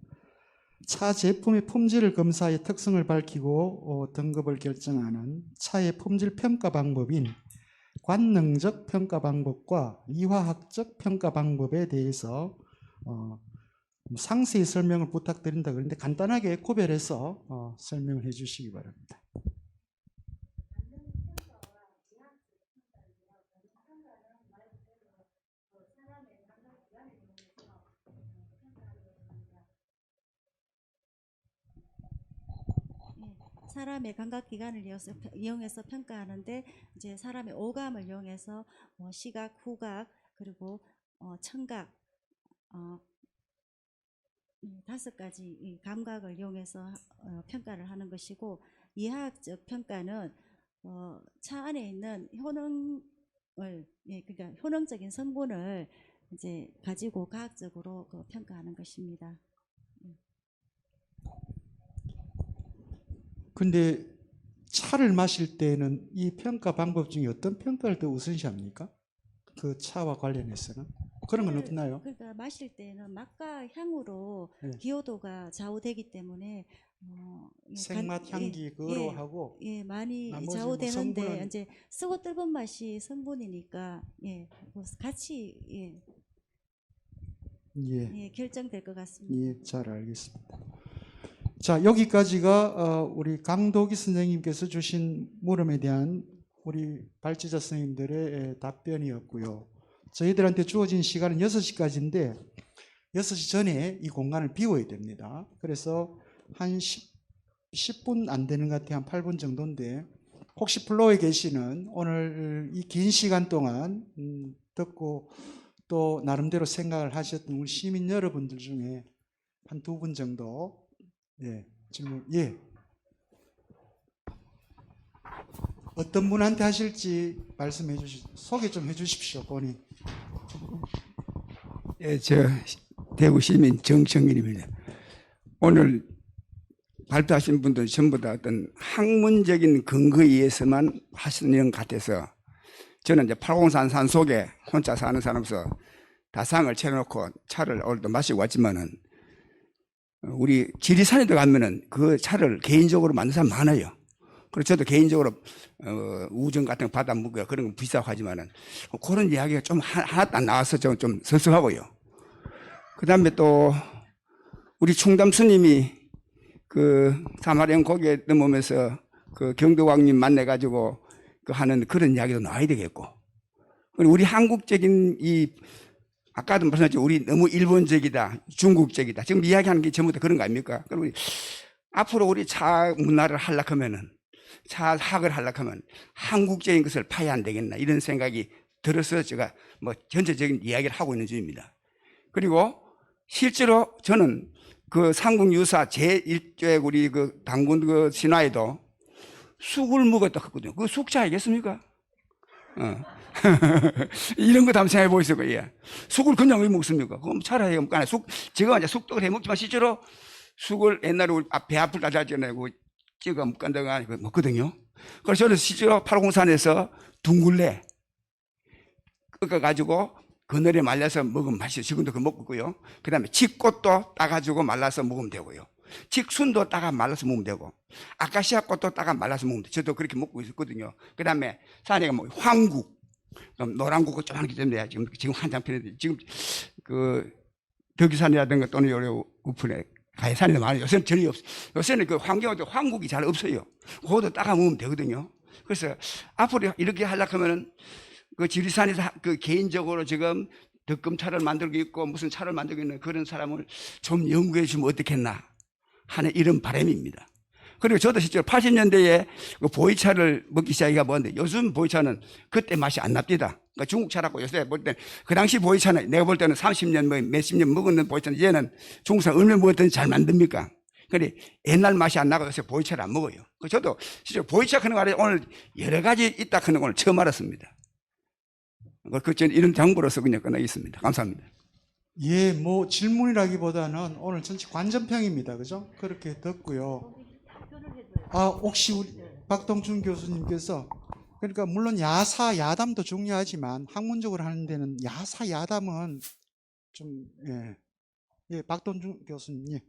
차 제품의 품질을 검사해 특성을 밝히고 등급을 결정하는 차의 품질 평가 방법인 관능적 평가 방법과 이화학적 평가 방법에 대해서 상세히 설명을 부탁드린다 그런데 간단하게 구별해서 설명을 해 주시기 바랍니다. 사람의 감각 기관을 이용해서 평가하는데, 이제 사람의 오감을 이용해서 시각, 후각, 그리고 청각, 5가지 이 감각을 이용해서 평가를 하는 것이고, 이화학적 평가는 차 안에 있는 효능을, 그러니까 효능적인 성분을 이제 가지고 과학적으로 평가하는 것입니다. 근데 차를 마실 때는 이 평가 방법 중에 어떤 평가를 더 우선시합니까? 그 차와 관련해서는 그런 건 없나요? 그러니까 마실 때는 맛과 향으로 네. 기호도가 좌우되기 때문에 생맛, 향기 그거로 하고 많이 나머지 좌우되는데 성분은 이제 쓰고 뜰은 맛이 성분이니까 같이 결정될 것 같습니다. 예, 잘 알겠습니다. 자, 여기까지가 우리 강도기 선생님께서 주신 물음에 대한 우리 발제자 선생님들의 답변이었고요. 저희들한테 주어진 시간은 6시까지인데 6시 전에 이 공간을 비워야 됩니다. 그래서 한 10분 안 되는 것 같아요. 한 8분 정도인데 혹시 플로어에 계시는 오늘 이 긴 시간 동안 듣고 또 나름대로 생각을 하셨던 우리 시민 여러분들 중에 한 2분 정도 질문, 어떤 분한테 하실지 말씀해 주시죠. 소개 좀 해 주십시오, 본인. 저 대구 시민 정청일입니다. 오늘 발표하신 분들 전부 다 어떤 학문적인 근거에 의해서만 하시는 것 같아서 저는 이제 803 산 속에 혼자 사는 사람으로서 다상을 채워놓고 차를 오늘도 마시고 왔지만은 우리 지리산에도 가면은 그 차를 개인적으로 만든 사람 많아요. 그리고 저도 개인적으로 우정 같은 거 받아 먹고요. 그런 거 비싸고 하지만은 그런 이야기가 좀 하나도 안 나와서 좀 섭섭하고요. 그 다음에 또 우리 충담 스님이 그 사마리안 고개 넘으면서 그 경도왕님 만나가지고 그 하는 그런 이야기도 나와야 되겠고, 그리고 우리 한국적인 이 아까도 말씀하셨죠. 우리 너무 일본적이다, 중국적이다. 지금 이야기하는 게 전부 다 그런 거 아닙니까? 그리고 앞으로 우리 차 문화를 하려면은, 차 학을 하려면 한국적인 것을 파야 안 되겠나 이런 생각이 들어서 제가 뭐 전체적인 이야기를 하고 있는 중입니다. 그리고 실제로 저는 그 삼국유사 제1조 우리 그 당군 그 신화에도 쑥을 먹었다 했거든요. 그거 쑥자 알겠습니까? 이런 거 한번 생각해 보시고, 예. 쑥을 그냥 왜 먹습니까? 그럼 차라리 쑥, 제가 이제 쑥떡을 해 먹지만 실제로 쑥을 옛날에 우리 배 아플 때 하잖아요. 찍어 먹간다가 먹거든요. 그래서 저는 실제로 803에서 둥글레 꺾어가지고 그늘에 말려서 먹으면 맛있어요. 지금도 그거 먹고 있고요. 그 다음에 칡꽃도 따가지고 말라서 먹으면 되고요. 칡순도 따가 말라서 먹으면 되고, 아카시아 꽃도 따가 말라서 먹으면 돼요. 저도 그렇게 먹고 있었거든요. 그 다음에 산에 가면 황국, 노란국을 좀 하기 때문에 지금 한창 편인데, 지금 그 덕유산이라든가 또는 요래 우편에 가해산이 많아요. 요새는 전혀 없어요. 요새는 그 환경도 황국이 잘 없어요. 그것도 따가 먹으면 되거든요. 그래서 앞으로 이렇게 하려고 하면은 그 지리산에서 그 개인적으로 지금 덕금차를 만들고 있고 무슨 차를 만들고 있는 그런 사람을 좀 연구해 주면 어떻겠나 하는 이런 바람입니다. 그리고 저도 실제로 80년대에 그 보이차를 먹기 시작해가 뭔데, 요즘 보이차는 그때 맛이 안 납니다. 그러니까 중국 차라고 요새 볼 때 그 당시 보이차는 내가 볼 때는 30년 뭐 몇십 년 먹었는 보이차는 이제는 중국산 얼마 먹었더니 잘 만듭니까? 그래 옛날 맛이 안 나고 요새 보이차를 안 먹어요. 저도 실제로 보이차 하는 거 알아요. 오늘 여러 가지 있다 하는 걸 오늘 처음 알았습니다. 저는 이런 장부로서 그냥 끝나겠습니다. 감사합니다. 예, 뭐 질문이라기보다는 오늘 전체 관전평입니다. 그죠? 그렇게 듣고요. 혹시 우리 박동준 교수님께서, 그러니까 물론 야사 야담도 중요하지만 학문적으로 하는 데는 야사 야담은 좀 예, 박동준 교수님. 예.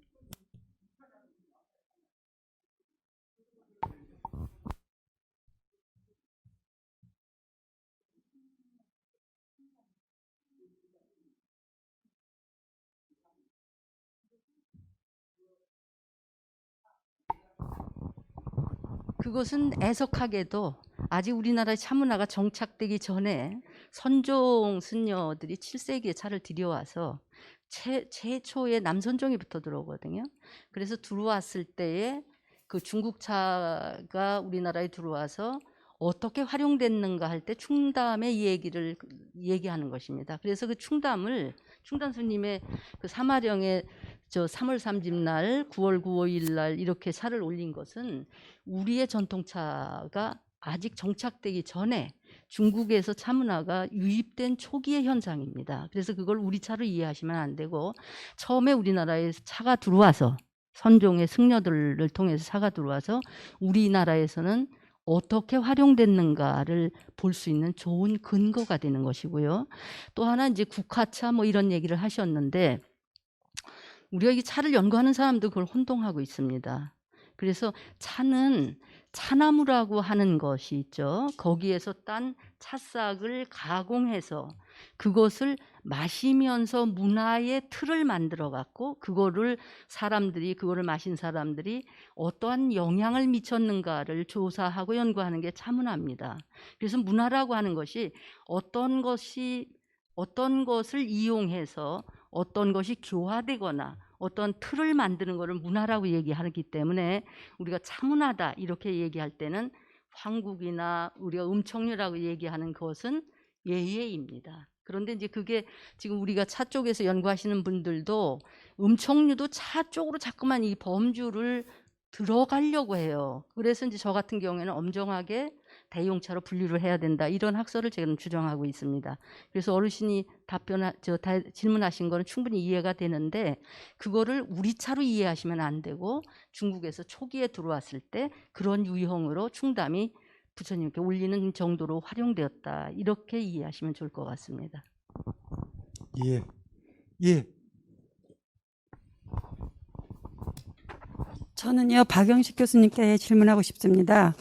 그것은 애석하게도 아직 우리나라의 차문화가 정착되기 전에 선종 승려들이 7세기에 차를 들여와서 최초의 남선종이부터 들어오거든요. 그래서 들어왔을 때에 그 중국차가 우리나라에 들어와서 어떻게 활용됐는가 할 때 충담의 얘기를 얘기하는 것입니다. 그래서 그 충담 스님의 그 사마령의 3월 3집 날, 9월 9일 날 이렇게 차를 올린 것은 우리의 전통차가 아직 정착되기 전에 중국에서 차문화가 유입된 초기의 현상입니다. 그래서 그걸 우리 차로 이해하시면 안 되고, 처음에 우리나라에 차가 들어와서 선종의 승려들을 통해서 차가 들어와서 우리나라에서는 어떻게 활용됐는가를 볼 수 있는 좋은 근거가 되는 것이고요. 또 하나 이제 국화차 뭐 이런 얘기를 하셨는데, 우리가 이 차를 연구하는 사람도 그걸 혼동하고 있습니다. 그래서 차는 차나무라고 하는 것이 있죠. 거기에서 딴 찻싹을 가공해서 그것을 마시면서 문화의 틀을 만들어 갖고 그거를 마신 사람들이 어떠한 영향을 미쳤는가를 조사하고 연구하는 게 차문화입니다. 그래서 문화라고 하는 것이 어떤 것을 이용해서 어떤 것이 교화되거나 어떤 틀을 만드는 것을 문화라고 얘기하기 때문에 우리가 차문화다 이렇게 얘기할 때는 황국이나 우리가 음청류라고 얘기하는 것은 예예입니다. 그런데 이제 그게 지금 우리가 차 쪽에서 연구하시는 분들도 음청류도 차 쪽으로 자꾸만 이 범주를 들어가려고 해요. 그래서 이제 저 같은 경우에는 엄정하게 대용차로 분류를 해야 된다. 이런 학설을 저는 주장하고 있습니다. 그래서 어르신이 질문하신 거는 충분히 이해가 되는데 그거를 우리 차로 이해하시면 안 되고 중국에서 초기에 들어왔을 때 그런 유형으로 충담이 부처님께 올리는 정도로 활용되었다. 이렇게 이해하시면 좋을 것 같습니다. 예. 예. 저는요, 박영식 교수님께 질문하고 싶습니다.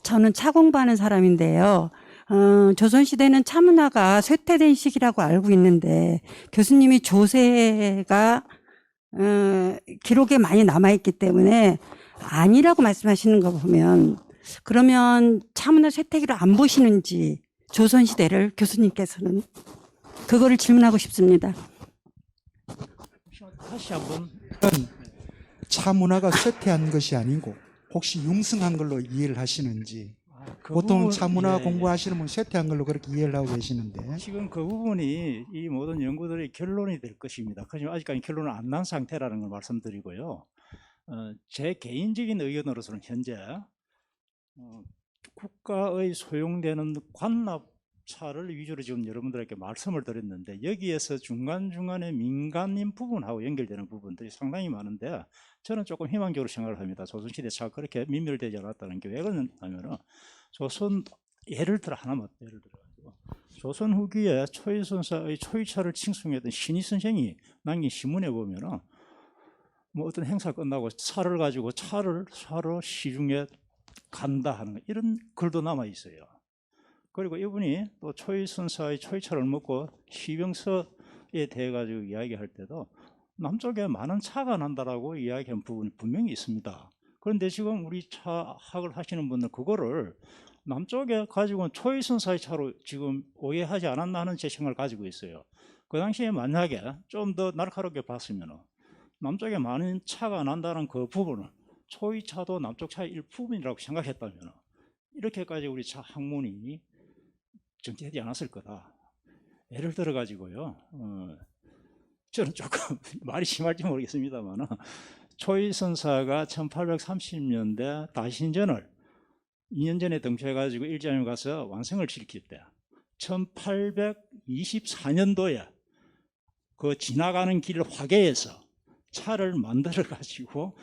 저는 차 공부하는 사람인데요. 조선시대는 차 문화가 쇠퇴된 시기라고 알고 있는데 교수님이 조세가 기록에 많이 남아있기 때문에 아니라고 말씀하시는 거 보면 그러면 차 문화 쇠퇴기로 안 보시는지 조선시대를 교수님께서는 그거를 질문하고 싶습니다. 다시 한번. 차 문화가 쇠퇴한 것이 아니고 혹시 융성한 걸로 이해를 하시는지. 그 보통 부분, 차 문화 예, 공부하시는 분 쇠퇴한 걸로 그렇게 이해를 하고 계시는데. 지금 그 부분이 이 모든 연구들의 결론이 될 것입니다. 하지만 아직까지 결론은 안 난 상태라는 걸 말씀드리고요. 제 개인적인 의견으로서는 현재 국가의 소용되는 관납차를 위주로 지금 여러분들에게 말씀을 드렸는데 여기에서 중간중간에 민간인 부분하고 연결되는 부분들이 상당히 많은데 저는 조금 희망적으로 생각을 합니다. 조선시대 차가 그렇게 민멸되지 않았다는 게 왜 그러냐면 조선 예를 들어 하나만 예를 들어 조선 후기에 초이선사의 초이차를 칭송했던 신희 선생이 남긴 신문에 보면은 뭐 어떤 행사 끝나고 차를 가지고 차를 사러 시중에 간다 하는 이런 글도 남아 있어요. 그리고 이분이 또 초이선사의 초이차를 먹고 시병서에 대해 가지고 이야기할 때도 남쪽에 많은 차가 난다라고 이야기한 부분이 분명히 있습니다. 그런데 지금 우리 차학을 하시는 분들 그거를 남쪽에 가지고 초이선사의 차로 지금 오해하지 않았나 하는 제 생각을 가지고 있어요. 그 당시에 만약에 좀 더 날카롭게 봤으면 남쪽에 많은 차가 난다는 그 부분을 초이차도 남쪽 차의 일부분이라고 생각했다면 이렇게까지 우리 차 학문이 정체되지 않았을 거다. 예를 들어 가지고요. 저는 조금 말이 심할지 모르겠습니다만 초이선사가 1830년대 다신전을 2년 전에 등표해가지고 일제에 가서 완성을 시킬 때 1824년도에 그 지나가는 길 화계에서 차를 만들어 가지고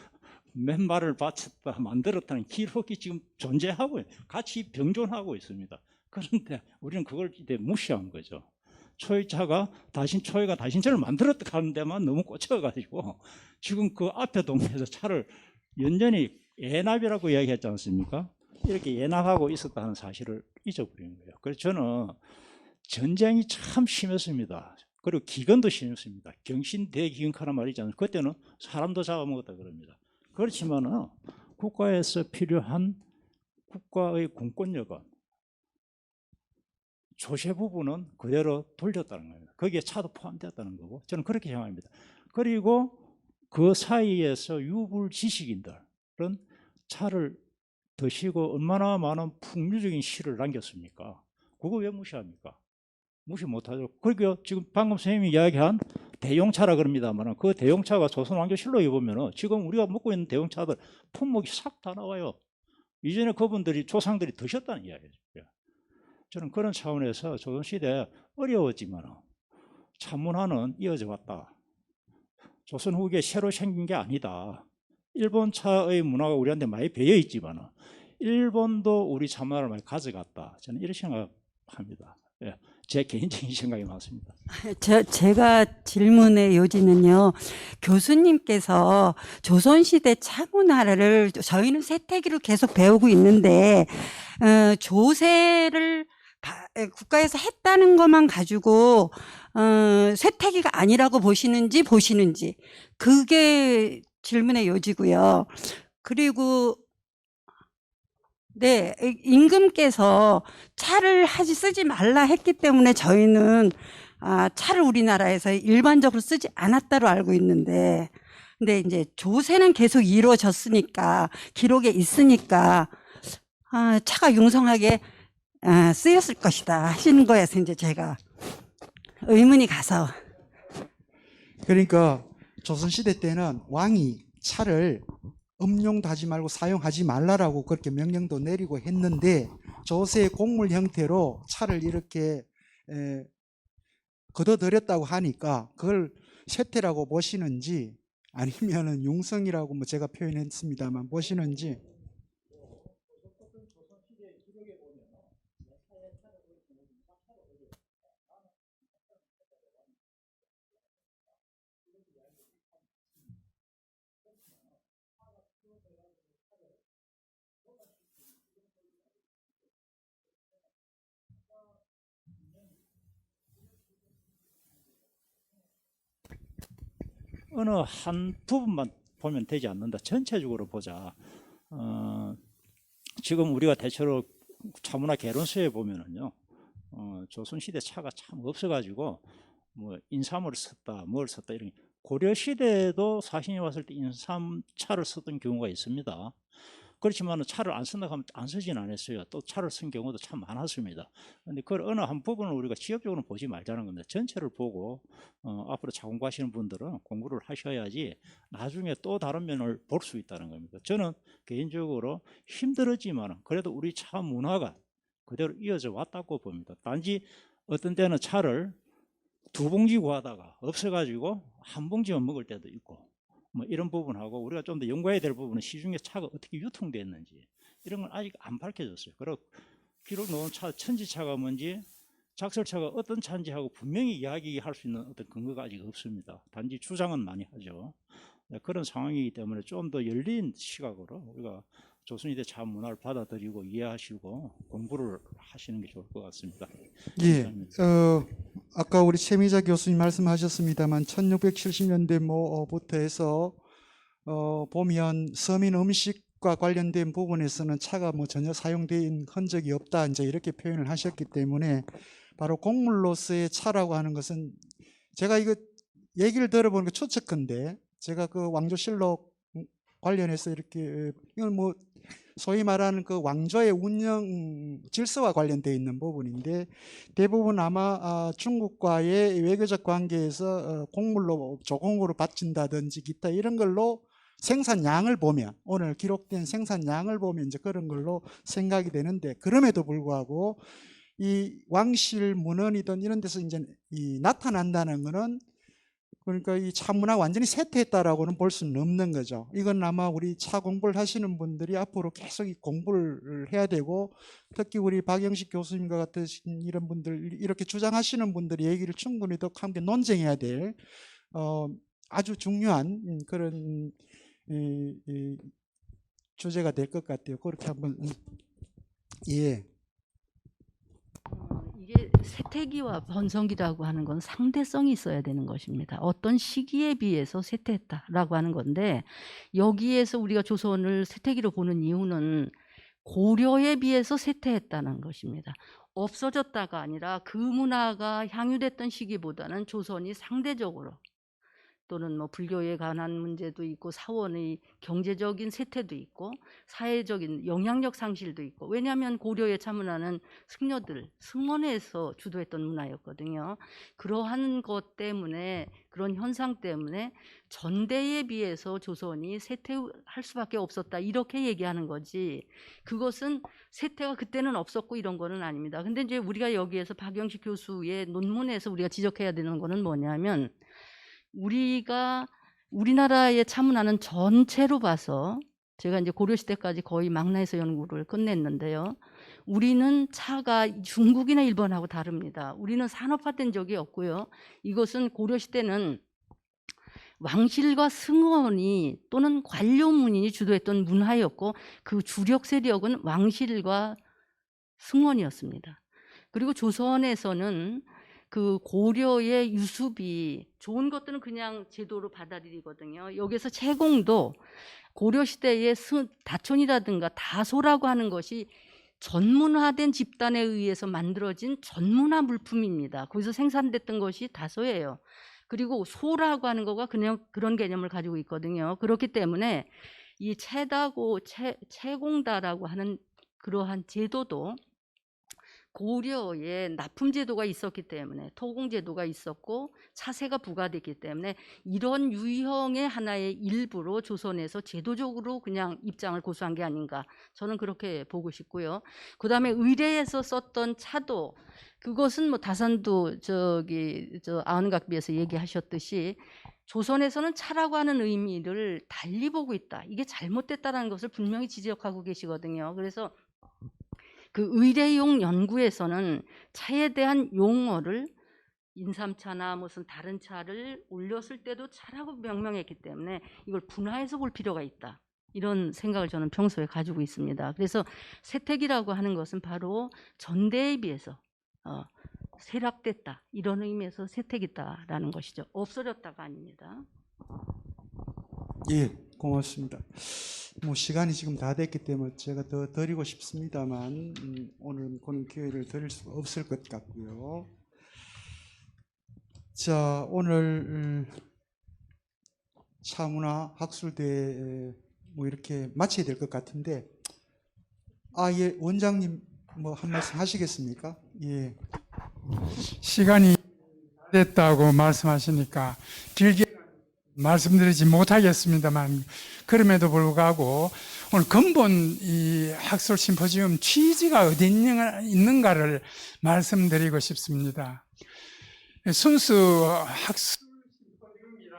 맨발을 받쳤다 만들었다는 기록이 지금 존재하고 같이 병존하고 있습니다. 그런데 우리는 그걸 이제 무시한 거죠. 초이차가 초이가 다신전을 만들었다 하는 데만 너무 꽂혀가지고 지금 그 앞에 동네에서 차를 연전히 예납이라고 이야기했지 않습니까? 이렇게 예납하고 있었다는 사실을 잊어버린 거예요. 그래서 저는 전쟁이 참 심했습니다. 그리고 기근도 심했습니다. 경신 대기근카란 말이 있잖아요. 그때는 사람도 잡아먹었다 그럽니다. 그렇지만은 국가에서 필요한 국가의 공권력은 조세 부분은 그대로 돌렸다는 겁니다. 거기에 차도 포함되었다는 거고 저는 그렇게 생각합니다. 그리고 그 사이에서 유불 지식인들은 차를 드시고 얼마나 많은 풍류적인 시를 남겼습니까? 그거 왜 무시합니까? 무시 못하죠. 그리고 지금 방금 선생님이 이야기한 대용차라 그럽니다만 그 대용차가 조선왕조실록에 보면 지금 우리가 먹고 있는 대용차들 품목이 싹 다 나와요. 이전에 그분들이 조상들이 드셨다는 이야기죠. 저는 그런 차원에서 조선시대 어려웠지만 차문화는 이어져 왔다. 조선 후기에 새로 생긴 게 아니다. 일본 차의 문화가 우리한테 많이 배어 있지만 일본도 우리 차문화를 많이 가져갔다. 저는 이렇게 생각합니다. 예, 제 개인적인 생각이 많습니다. 제가 질문의 요지는요. 교수님께서 조선시대 차문화를 저희는 세태기로 계속 배우고 있는데 조세를 국가에서 했다는 것만 가지고 세태기가 아니라고 보시는지 그게 질문의 요지고요. 그리고 네, 임금께서 차를 쓰지 말라 했기 때문에 저희는 차를 우리나라에서 일반적으로 쓰지 않았다로 알고 있는데, 근데 이제 조세는 계속 이루어졌으니까 기록에 있으니까 차가 융성하게 쓰였을 것이다 하시는 거에서 이제 제가 의문이 가서. 그러니까 조선시대 때는 왕이 차를 음용도 하지 말고 사용하지 말라라고 그렇게 명령도 내리고 했는데 조세 곡물 형태로 차를 이렇게 걷어들였다고 하니까 그걸 세태라고 보시는지 아니면은 융성이라고 뭐 제가 표현했습니다만 보시는지. 어느 한 부분만 보면 되지 않는다. 전체적으로 보자. 지금 우리가 대체로 차문화 개론서에 보면은요, 조선시대 차가 참 없어가지고 뭐 인삼을 썼다, 뭘 썼다 이런. 고려 시대에도 사신이 왔을 때 인삼차를 썼던 경우가 있습니다. 그렇지만 차를 안 쓴다고 하면 안 쓰진 않았어요. 또 차를 쓴 경우도 참 많았습니다. 그런데 그걸 어느 한 부분을 우리가 지역적으로 보지 말자는 겁니다. 전체를 보고 앞으로 차 공부하시는 분들은 공부를 하셔야지 나중에 또 다른 면을 볼 수 있다는 겁니다. 저는 개인적으로 힘들었지만 그래도 우리 차 문화가 그대로 이어져 왔다고 봅니다. 단지 어떤 때는 차를 2봉지 구하다가 없어가지고 1봉지만 먹을 때도 있고 뭐 이런 부분하고 우리가 좀 더 연구해야 될 부분은 시중에 차가 어떻게 유통됐는지 이런 건 아직 안 밝혀졌어요. 그리고 기록 놓은 차, 천지차가 뭔지 작설차가 어떤 차인지 하고 분명히 이야기할 수 있는 어떤 근거가 아직 없습니다. 단지 주장은 많이 하죠. 그런 상황이기 때문에 좀 더 열린 시각으로 우리가 조선시대 차 문화를 받아들이고 이해하시고 공부를 하시는 게 좋을 것 같습니다. 예, 아까 우리 최미자 교수님 말씀하셨습니다만 1670년대 뭐부터 해서 보면 서민 음식과 관련된 부분에서는 차가 뭐 전혀 사용된 흔적이 없다 이제 이렇게 표현을 하셨기 때문에 바로 곡물로서의 차라고 하는 것은 제가 이거 얘기를 들어보니까 추측컨대 제가 그 왕조실록 관련해서 이렇게 이건 뭐 소위 말하는 그 왕조의 운영 질서와 관련되어 있는 부분인데 대부분 아마 중국과의 외교적 관계에서 곡물로 조공으로 바친다든지 기타 이런 걸로 생산량을 보면 오늘 기록된 생산량을 보면 이제 그런 걸로 생각이 되는데 그럼에도 불구하고 이 왕실 문헌이든 이런 데서 이제 나타난다는 것은 그러니까 이 차 문화가 완전히 쇠퇴했다라고는 볼 수는 없는 거죠. 이건 아마 우리 차 공부를 하시는 분들이 앞으로 계속 이 공부를 해야 되고 특히 우리 박영식 교수님과 같은 이런 분들 이렇게 주장하시는 분들이 얘기를 충분히 더 함께 논쟁해야 될 아주 중요한 그런 주제가 될 것 같아요. 그렇게 한번 예. 이게 쇠퇴기와 번성기라고 하는 건 상대성이 있어야 되는 것입니다. 어떤 시기에 비해서 쇠퇴했다라고 하는 건데 여기에서 우리가 조선을 쇠퇴기로 보는 이유는 고려에 비해서 쇠퇴했다는 것입니다. 없어졌다가 아니라 그 문화가 향유됐던 시기보다는 조선이 상대적으로 또는 뭐 불교에 관한 문제도 있고 사원의 경제적인 쇠퇴도 있고 사회적인 영향력 상실도 있고 왜냐하면 고려의 차문화는 승려들, 승원에서 주도했던 문화였거든요. 그러한 것 때문에 그런 현상 때문에 전대에 비해서 조선이 쇠퇴할 수밖에 없었다 이렇게 얘기하는 거지 그것은 쇠퇴가 그때는 없었고 이런 거는 아닙니다. 근데 이제 우리가 여기에서 박영식 교수의 논문에서 우리가 지적해야 되는 거는 뭐냐면 우리나라의 차문화는 전체로 봐서 제가 이제 고려시대까지 거의 망라에서 연구를 끝냈는데요. 우리는 차가 중국이나 일본하고 다릅니다. 우리는 산업화된 적이 없고요. 이것은 고려시대는 왕실과 승원이 또는 관료문인이 주도했던 문화였고 그 주력 세력은 왕실과 승원이었습니다. 그리고 조선에서는 그 고려의 유수비 좋은 것들은 그냥 제도로 받아들이거든요. 여기서 채공도 고려시대의 다촌이라든가 다소라고 하는 것이 전문화된 집단에 의해서 만들어진 전문화 물품입니다. 거기서 생산됐던 것이 다소예요. 그리고 소라고 하는 거가 그냥 그런 개념을 가지고 있거든요. 그렇기 때문에 이 채다고 채공다라고 하는 그러한 제도도 고려에 납품제도가 있었기 때문에 토공제도가 있었고 차세가 부과됐기 때문에 이런 유형의 하나의 일부로 조선에서 제도적으로 그냥 입장을 고수한 게 아닌가 저는 그렇게 보고 싶고요. 그다음에 의례에서 썼던 차도 그것은 뭐 다산도 아흔각비에서 얘기하셨듯이 조선에서는 차라고 하는 의미를 달리 보고 있다. 이게 잘못됐다라는 것을 분명히 지적하고 계시거든요. 그래서 그 의례용 연구에서는 차에 대한 용어를 인삼차나 무슨 다른 차를 올렸을 때도 차라고 명명했기 때문에 이걸 분화해서 볼 필요가 있다. 이런 생각을 저는 평소에 가지고 있습니다. 그래서 세택이라고 하는 것은 바로 전대에 비해서 쇠락됐다. 이런 의미에서 세택이다라는 것이죠. 없어졌다가 아닙니다. 예, 고맙습니다. 뭐 시간이 지금 다 됐기 때문에 제가 더 드리고 싶습니다만 오늘은 그런 기회를 드릴 수 없을 것 같고요. 자, 오늘 차문화 학술대 뭐 이렇게 마쳐야 될 것 같은데, 예, 원장님 뭐 한 말씀 하시겠습니까? 예. 시간이 됐다고 말씀하시니까 길게 말씀드리지 못하겠습니다만, 그럼에도 불구하고 오늘 근본 이 학술 심포지움 취지가 어디 있는가를 말씀드리고 싶습니다. 순수 학술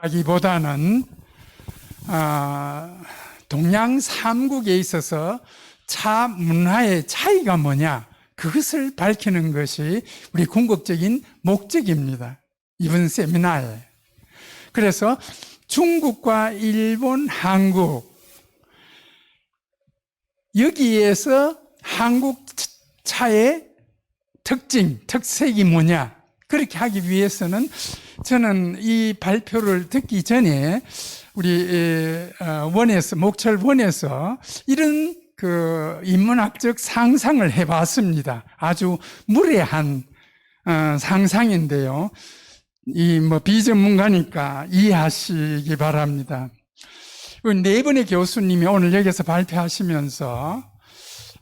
심포지움이라기보다는 동양 삼국에 있어서 차 문화의 차이가 뭐냐, 그것을 밝히는 것이 우리 궁극적인 목적입니다. 이번 세미나에. 그래서 중국과 일본, 한국, 여기에서 한국 차의 특징, 특색이 뭐냐, 그렇게 하기 위해서는 저는 이 발표를 듣기 전에 우리 원에서, 목철 원에서 이런 그 인문학적 상상을 해봤습니다. 아주 무례한 상상인데요. 이 뭐 비전문가니까 이해하시기 바랍니다. 네 분의 교수님이 오늘 여기서 발표하시면서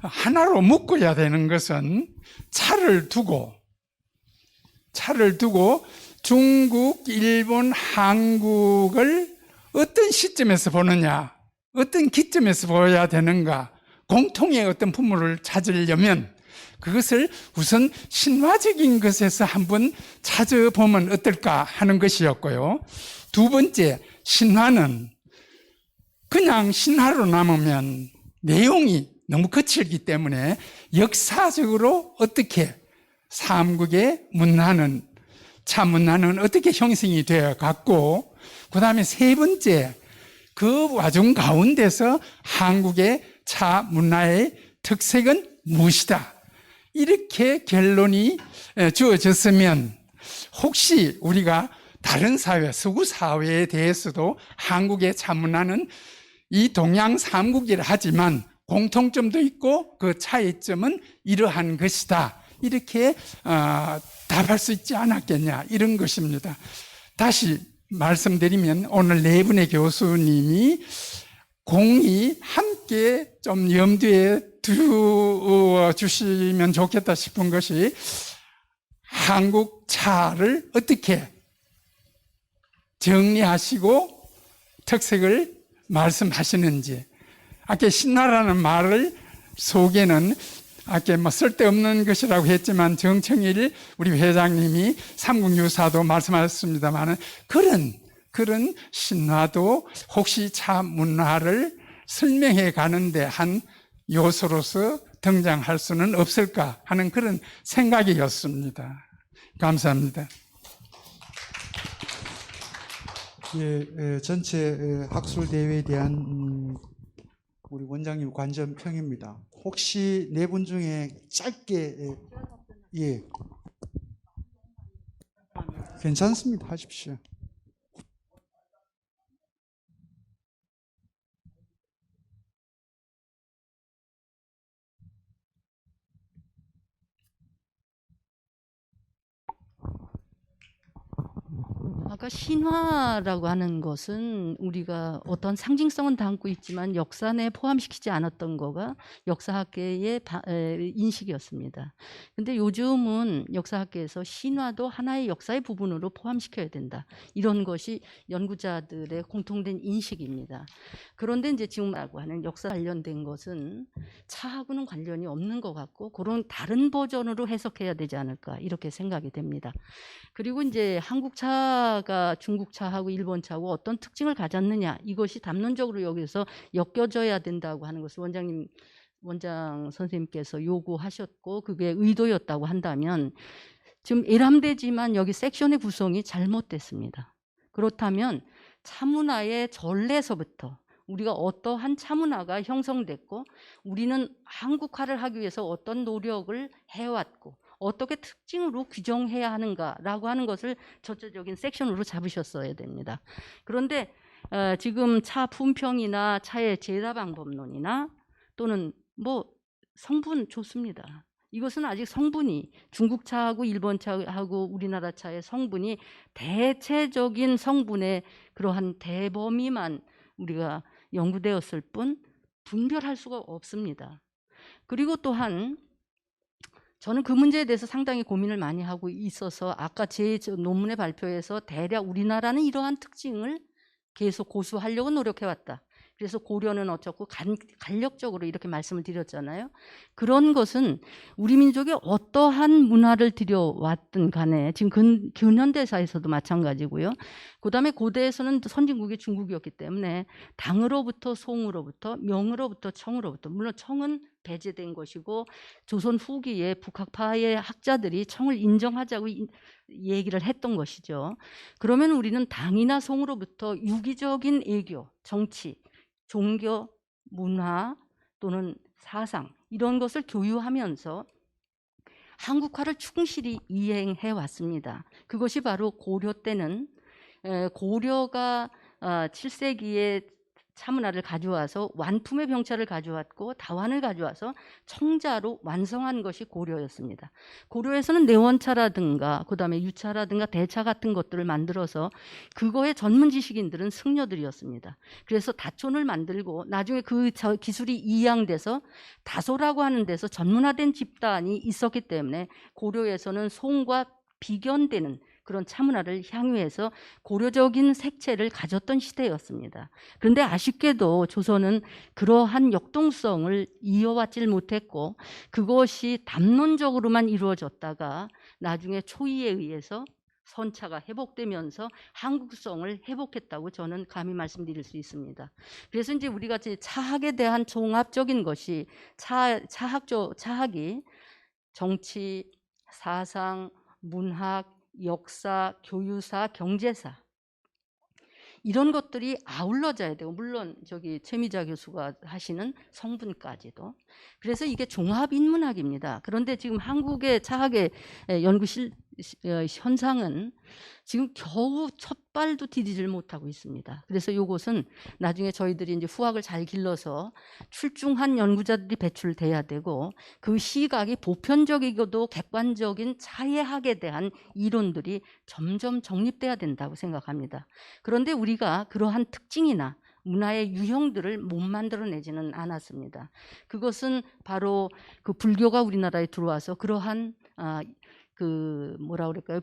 하나로 묶어야 되는 것은 차를 두고 중국, 일본, 한국을 어떤 시점에서 보느냐, 어떤 기점에서 보여야 되는가, 공통의 어떤 부모를 찾으려면 그것을 우선 신화적인 것에서 한번 찾아보면 어떨까 하는 것이었고요. 두 번째, 신화는 그냥 신화로 남으면 내용이 너무 거칠기 때문에 역사적으로 어떻게 삼국의 문화는, 차 문화는 어떻게 형성이 되어 갔고, 그 다음에 세 번째, 그 와중 가운데서 한국의 차 문화의 특색은 무엇이다. 이렇게 결론이 주어졌으면 혹시 우리가 다른 사회, 서구 사회에 대해서도 한국의 차 문화는 이 동양 삼국이라 하지만 공통점도 있고 그 차이점은 이러한 것이다. 이렇게 답할 수 있지 않았겠냐, 이런 것입니다. 다시 말씀드리면 오늘 네 분의 교수님이 공이 함께 좀 염두에 두어 주시면 좋겠다 싶은 것이 한국 차를 어떻게 정리하시고 특색을 말씀하시는지. 아까 신화라는 말을 속에는 아까 뭐 쓸데없는 것이라고 했지만 정청일 우리 회장님이 삼국유사도 말씀하셨습니다만 그런 신화도 혹시 차 문화를 설명해 가는데 한 요소로서 등장할 수는 없을까 하는 그런 생각이었습니다. 감사합니다. 예, 전체 학술 대회에 대한 우리 원장님 관전평입니다. 혹시 네 분 중에 짧게 예, 괜찮습니다. 하십시오. 아까 신화라고 하는 것은 우리가 어떤 상징성은 담고 있지만 역사 내에 포함시키지 않았던 거가 역사학계의 인식이었습니다. 근데 요즘은 역사학계에서 신화도 하나의 역사의 부분으로 포함시켜야 된다. 이런 것이 연구자들의 공통된 인식입니다. 그런데 이제 지금 말하고 하는 역사 관련된 것은 차하고는 관련이 없는 것 같고 그런 다른 버전으로 해석해야 되지 않을까 이렇게 생각이 됩니다. 그리고 이제 한국 차가 중국 차하고 일본 차하고 어떤 특징을 가졌느냐 이것이 담론적으로 여기서 엮여져야 된다고 하는 것을 원장 선생님께서 요구하셨고 그게 의도였다고 한다면 지금 예람되지만 여기 섹션의 구성이 잘못됐습니다. 그렇다면 차문화의 전례서부터 우리가 어떠한 차문화가 형성됐고 우리는 한국화를 하기 위해서 어떤 노력을 해왔고 어떻게 특징으로 규정해야 하는가라고 하는 것을 전체적인 섹션으로 잡으셨어야 됩니다. 그런데 지금 차 품평이나 차의 제다 방법론이나 또는 뭐 성분 좋습니다. 이것은 아직 성분이 중국 차하고 일본 차하고 우리나라 차의 성분이 대체적인 성분의 그러한 대범위만 우리가 연구되었을 뿐 분별할 수가 없습니다. 그리고 또한 저는 그 문제에 대해서 상당히 고민을 많이 하고 있어서 아까 제 논문의 발표에서 대략 우리나라는 이러한 특징을 계속 고수하려고 노력해왔다. 그래서 고려는 어쩌고 간략적으로 이렇게 말씀을 드렸잖아요. 그런 것은 우리 민족이 어떠한 문화를 들여왔든 간에 지금 근현대사에서도 마찬가지고요. 그다음에 고대에서는 선진국이 중국이었기 때문에 당으로부터 송으로부터 명으로부터 청으로부터 물론 청은 배제된 것이고 조선 후기에 북학파의 학자들이 청을 인정하자고 얘기를 했던 것이죠. 그러면 우리는 당이나 송으로부터 유기적인 애교, 정치, 종교, 문화 또는 사상 이런 것을 교유하면서 한국화를 충실히 이행해 왔습니다. 그것이 바로 고려 때는 고려가 7세기에 차문화를 가져와서 완품의 병차를 가져왔고 다환을 가져와서 청자로 완성한 것이 고려였습니다. 고려에서는 내원차라든가 그다음에 유차라든가 대차 같은 것들을 만들어서 그거의 전문 지식인들은 승려들이었습니다. 그래서 다촌을 만들고 나중에 그 기술이 이양돼서 다소라고 하는 데서 전문화된 집단이 있었기 때문에 고려에서는 송과 비견되는 그런 차문화를 향유해서 고려적인 색채를 가졌던 시대였습니다. 그런데 아쉽게도 조선은 그러한 역동성을 이어왔질 못했고 그것이 담론적으로만 이루어졌다가 나중에 초이에 의해서 선차가 회복되면서 한국성을 회복했다고 저는 감히 말씀드릴 수 있습니다. 그래서 이제 우리가 차학에 대한 종합적인 것이 차학이 정치, 사상, 문학, 역사, 교유사, 경제사 이런 것들이 아울러져야 되고 물론 저기 최미자 교수가 하시는 성분까지도 그래서 이게 종합인문학입니다. 그런데 지금 한국의 차학의 연구 현상은 지금 겨우 첫 발도 디디질 못하고 있습니다. 그래서 이것은 나중에 저희들이 이제 후학을 잘 길러서 출중한 연구자들이 배출돼야 되고 그 시각이 보편적이고도 객관적인 차이학에 대한 이론들이 점점 정립돼야 된다고 생각합니다. 그런데 우리가 그러한 특징이나 문화의 유형들을 못 만들어내지는 않았습니다. 그것은 바로 그 불교가 우리나라에 들어와서 그러한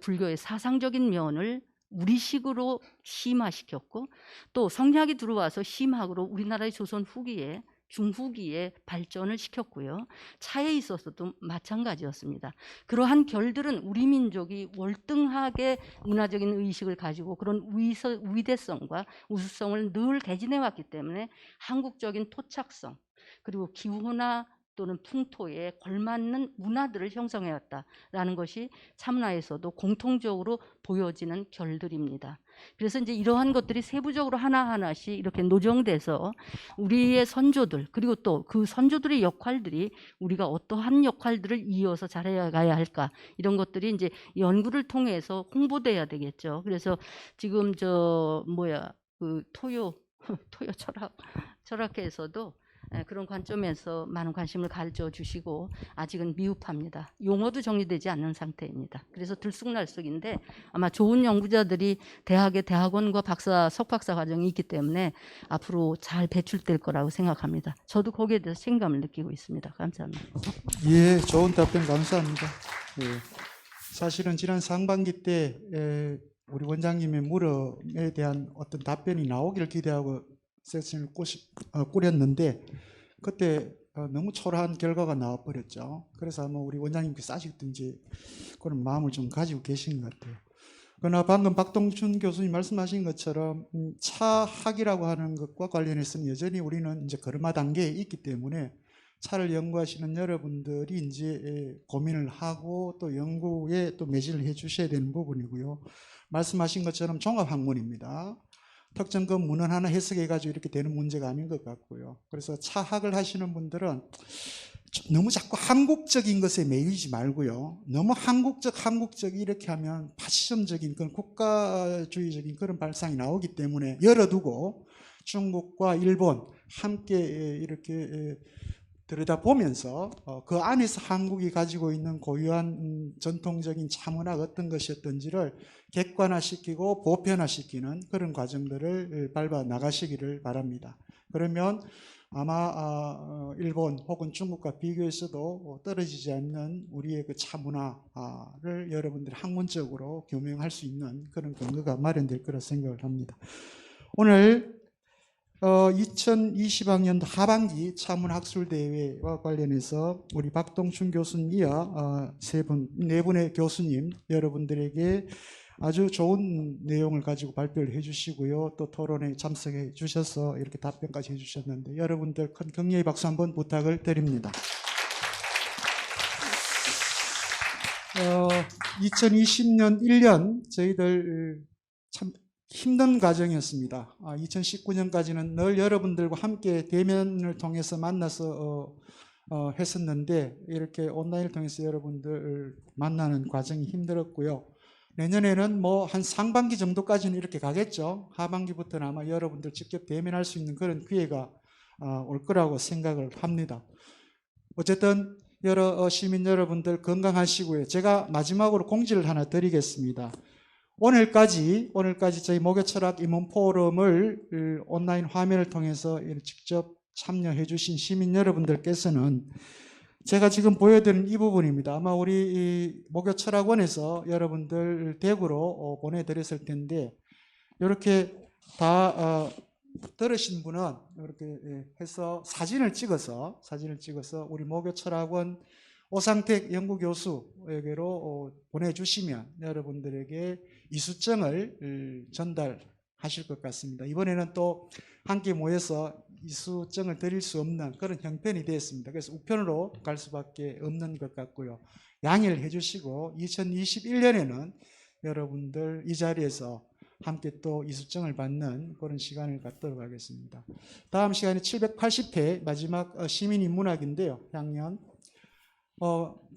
불교의 사상적인 면을 우리식으로 심화시켰고 또 성리학이 들어와서 심학으로 우리나라의 조선 후기에 중후기에 발전을 시켰고요. 차에 있어서도 마찬가지였습니다. 그러한 결들은 우리 민족이 월등하게 문화적인 의식을 가지고 그런 위대성과 우수성을 늘 개진해왔기 때문에 한국적인 토착성 그리고 기후나 또는 풍토에 걸맞는 문화들을 형성해왔다라는 것이 차문화에서도 공통적으로 보여지는 결들입니다. 그래서 이제 이러한 것들이 세부적으로 하나하나씩 이렇게 노정돼서 우리의 선조들 그리고 또 그 선조들의 역할들이 우리가 어떠한 역할들을 이어서 잘해가야 할까 이런 것들이 이제 연구를 통해서 홍보돼야 되겠죠. 그래서 지금 토요 철학회에서도 그런 관점에서 많은 관심을 가져 주시고 아직은 미흡합니다. 용어도 정리되지 않는 상태입니다. 그래서 들쑥날쑥인데 아마 좋은 연구자들이 대학의 대학원과 박사, 석박사 과정이 있기 때문에 앞으로 잘 배출될 거라고 생각합니다. 저도 거기에 대해서 책임감을 느끼고 있습니다. 감사합니다. 예, 좋은 답변 감사합니다. 예. 사실은 지난 상반기 때 우리 원장님의 물음에 대한 어떤 답변이 나오기를 기대하고 세션을 꾸렸는데 그때 너무 초라한 결과가 나와버렸죠. 그래서 아마 우리 원장님께서 아직든지 그런 마음을 좀 가지고 계신 것 같아요. 그러나 방금 박동춘 교수님 말씀하신 것처럼 차학이라고 하는 것과 관련해서는 여전히 우리는 이제 걸음마 단계에 있기 때문에 차를 연구하시는 여러분들이 이제 고민을 하고 또 연구에 또 매진을 해 주셔야 되는 부분이고요. 말씀하신 것처럼 종합학문입니다. 특정 그 문헌 하나 해석해가지고 이렇게 되는 문제가 아닌 것 같고요. 그래서 차학을 하시는 분들은 너무 자꾸 한국적인 것에 매이지 말고요. 너무 한국적 이렇게 하면 파시즘적인 그런 국가주의적인 그런 발상이 나오기 때문에 열어두고 중국과 일본 함께 이렇게 들여다보면서 그 안에서 한국이 가지고 있는 고유한 전통적인 차문화가 어떤 것이었던지를 객관화시키고 보편화시키는 그런 과정들을 밟아 나가시기를 바랍니다. 그러면 아마 일본 혹은 중국과 비교해서도 떨어지지 않는 우리의 그 차문화를 여러분들이 학문적으로 교명할 수 있는 그런 근거가 마련될 거라 생각을 합니다. 오늘 2020학년도 하반기 차문학술대회와 관련해서 우리 박동춘 교수님 이하 네 분의 교수님 여러분들에게 아주 좋은 내용을 가지고 발표를 해주시고요. 또 토론에 참석해 주셔서 이렇게 답변까지 해주셨는데 여러분들 큰 격려의 박수 한번 부탁을 드립니다. 2020년 1년 저희들 참 힘든 과정이었습니다. 2019년까지는 늘 여러분들과 함께 대면을 통해서 만나서 했었는데 이렇게 온라인을 통해서 여러분들 만나는 과정이 힘들었고요. 내년에는 뭐 한 상반기 정도까지는 이렇게 가겠죠. 하반기부터는 아마 여러분들 직접 대면할 수 있는 그런 기회가 올 거라고 생각을 합니다. 어쨌든 여러 시민 여러분들 건강하시고요. 제가 마지막으로 공지를 하나 드리겠습니다. 오늘까지 저희 목요철학 임원 포럼을 온라인 화면을 통해서 직접 참여해 주신 시민 여러분들께서는 제가 지금 보여드리는 이 부분입니다. 아마 우리 목요철학원에서 여러분들 댁으로 보내드렸을 텐데 이렇게 다 들으신 분은 이렇게 해서 사진을 찍어서 우리 목요철학원 오상택 연구교수에게로 보내주시면 여러분들에게 이수증을 전달하실 것 같습니다. 이번에는 또 함께 모여서 이수증을 드릴 수 없는 그런 형편이 되었습니다. 그래서 우편으로 갈 수밖에 없는 것 같고요. 양해를 해주시고 2021년에는 여러분들 이 자리에서 함께 또 이수증을 받는 그런 시간을 갖도록 하겠습니다. 다음 시간에 780회 마지막 시민인문학인데요. 향년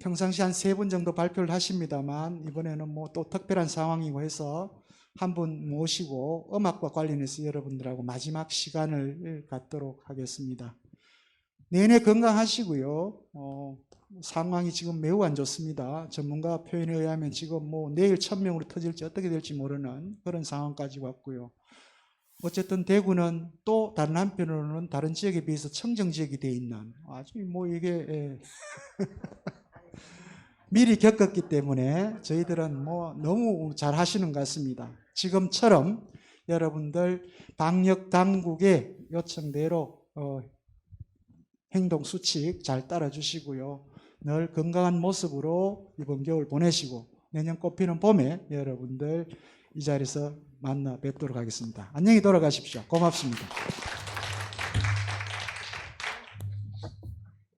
평상시 한 3분 정도 발표를 하십니다만 이번에는 뭐 또 특별한 상황이고 해서 한 분 모시고 음악과 관련해서 여러분들하고 마지막 시간을 갖도록 하겠습니다. 내내 건강하시고요. 상황이 지금 매우 안 좋습니다. 전문가 표현에 의하면 지금 뭐 내일 1000명으로 터질지 어떻게 될지 모르는 그런 상황까지 왔고요. 어쨌든 대구는 또 다른 한편으로는 다른 지역에 비해서 청정 지역이 되어 있는 아주 뭐 이게 미리 겪었기 때문에 저희들은 뭐 너무 잘 하시는 것 같습니다. 지금처럼 여러분들 방역 당국의 요청대로 행동 수칙 잘 따라주시고요. 늘 건강한 모습으로 이번 겨울 보내시고 내년 꽃피는 봄에 여러분들 이 자리에서 만나 뵙도록 하겠습니다. 안녕히 돌아가십시오. 고맙습니다.